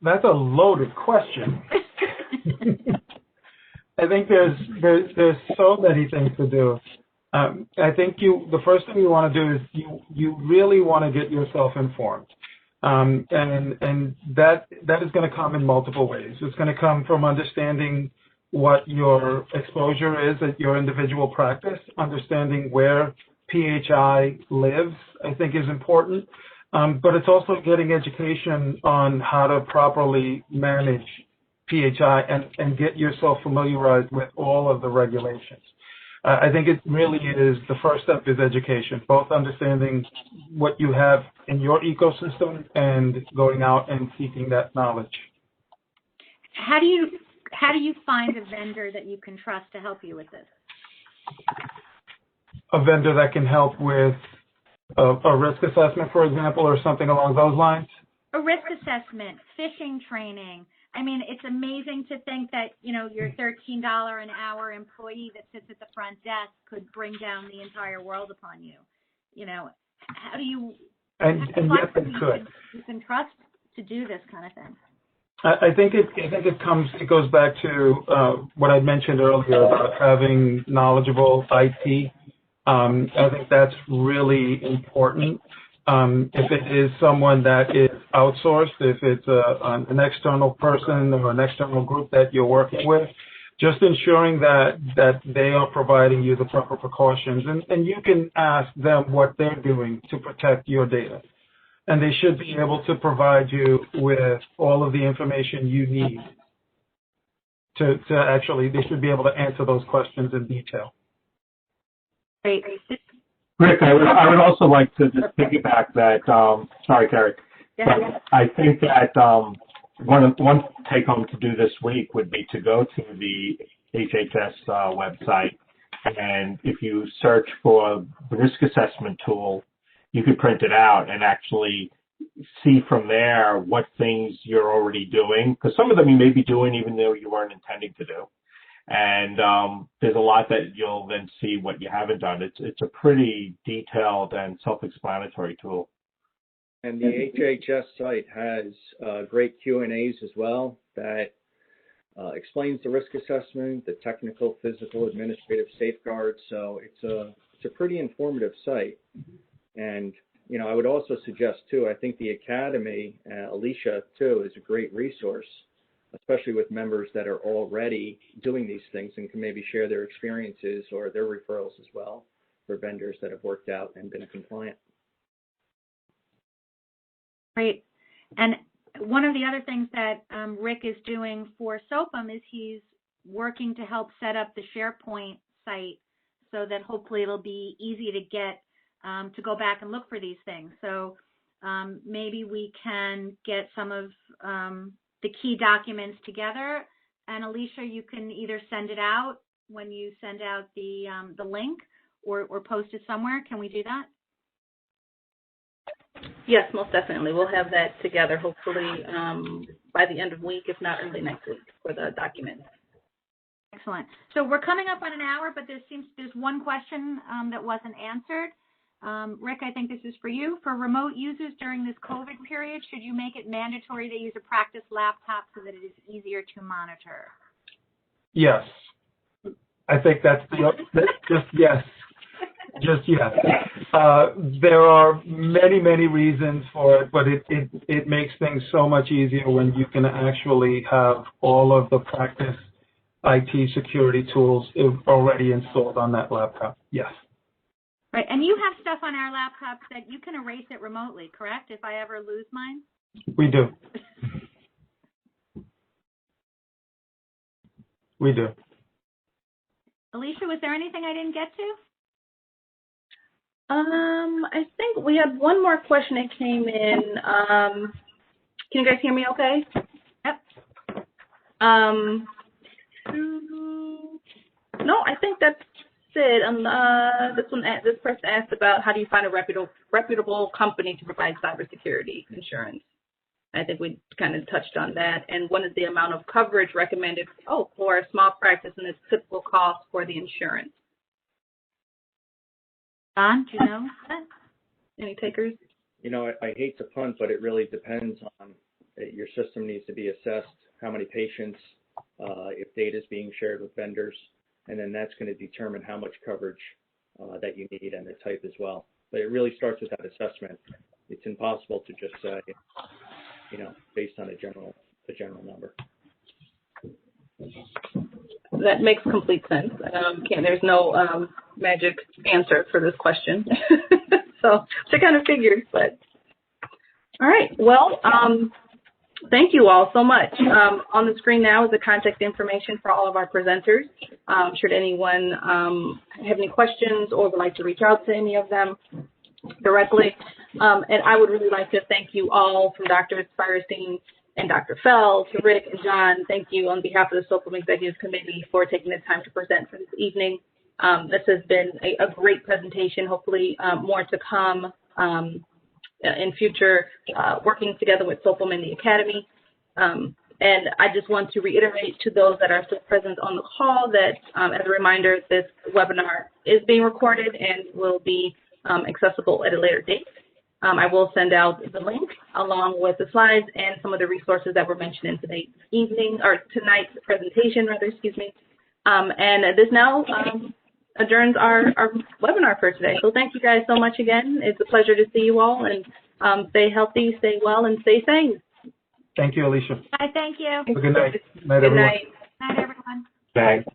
That's a loaded question. I think there's so many things to do. I think the first thing you want to do is you really want to get yourself informed. And that is going to come in multiple ways. It's going to come from understanding what your exposure is at your individual practice, understanding where PHI lives, I think is important. But it's also getting education on how to properly manage PHI and get yourself familiarized with all of the regulations. I think it really is, the first step is education, both understanding what you have in your ecosystem and going out and seeking that knowledge. How do you find a vendor that you can trust to help you with this? A vendor that can help with a risk assessment, for example, or something along those lines? A risk assessment, phishing training. I mean, it's amazing to think that, your $13 an hour employee that sits at the front desk could bring down the entire world upon you. How do you... And yes, it could. You can trust to do this kind of thing. I think it goes back to what I mentioned earlier about having knowledgeable IT. I think that's really important. If it is someone that is outsourced, if it's an external person or an external group that you're working with, just ensuring that they are providing you the proper precautions. And you can ask them what they're doing to protect your data. And they should be able to provide you with all of the information you need to actually, they should be able to answer those questions in detail. Great. Rick, I would also like to just piggyback that, sorry, Carrie, but I think that one take-home to do this week would be to go to the HHS website, and if you search for the risk assessment tool, you could print it out and actually see from there what things you're already doing, because some of them you may be doing even though you weren't intending to do. And there's a lot that you'll then see what you haven't done. It's a pretty detailed and self-explanatory tool. And the HHS site has great Q&As as well that explains the risk assessment, the technical, physical, administrative safeguards. So it's a pretty informative site. And I would also suggest too, I think the Academy, Alicia too, is a great resource, especially with members that are already doing these things and can maybe share their experiences or their referrals as well for vendors that have worked out and been compliant. Great. And one of the other things that Rick is doing for SOPM is he's working to help set up the SharePoint site so that hopefully it'll be easy to get to go back and look for these things. So maybe we can get some of the key documents together, and Alicia, you can either send it out when you send out the link or post it somewhere. Can we do that? Yes, most definitely. We'll have that together hopefully by the end of the week, if not early next week, for the documents. Excellent. So we're coming up on an hour, but there's one question that wasn't answered. Rick, I think this is for you. For remote users during this COVID period, should you make it mandatory to use a practice laptop so that it is easier to monitor? Yes. I think that's just yes. Just yes. There are many, many reasons for it, but it makes things so much easier when you can actually have all of the practice IT security tools already installed on that laptop. Yes. Right, and you have stuff on our laptops that you can erase it remotely, correct, if I ever lose mine? We do. We do. Alicia, was there anything I didn't get to? I think we had one more question that came in. Can you guys hear me okay? Yep. No, I think that's it. This person asked about how do you find a reputable company to provide cybersecurity insurance. I think we kind of touched on that. And what is the amount of coverage recommended for a small practice and the typical cost for the insurance? Don, do you know that? Any takers? You know, I hate to punt, but it really depends on your system needs to be assessed, how many patients, if data is being shared with vendors, and then that's going to determine how much coverage that you need and the type as well. But it really starts with that assessment. It's impossible to just say, based on a general number. That makes complete sense. There's no magic answer for this question. So I kind of figured, but all right. Well, thank you all so much. On the screen now is the contact information for all of our presenters. Should anyone have any questions or would like to reach out to any of them directly. And I would really like to thank you all, from Dr. Firestein and Dr. Fell to Rick and John. Thank you on behalf of the SOPM Executive Committee for taking the time to present for this evening. This has been a great presentation. Hopefully more to come in future, working together with SOPM and the Academy. And I just want to reiterate to those that are still present on the call that, as a reminder, this webinar is being recorded and will be accessible at a later date. I will send out the link along with the slides and some of the resources that were mentioned in tonight's presentation, excuse me. And this now adjourns our webinar for today. So thank you guys so much again. It's a pleasure to see you all, and stay healthy, stay well, and stay safe. Thank you, Alicia. Bye, thank you. Have a good night. Night, Good everyone. night. Night, everyone. Thanks.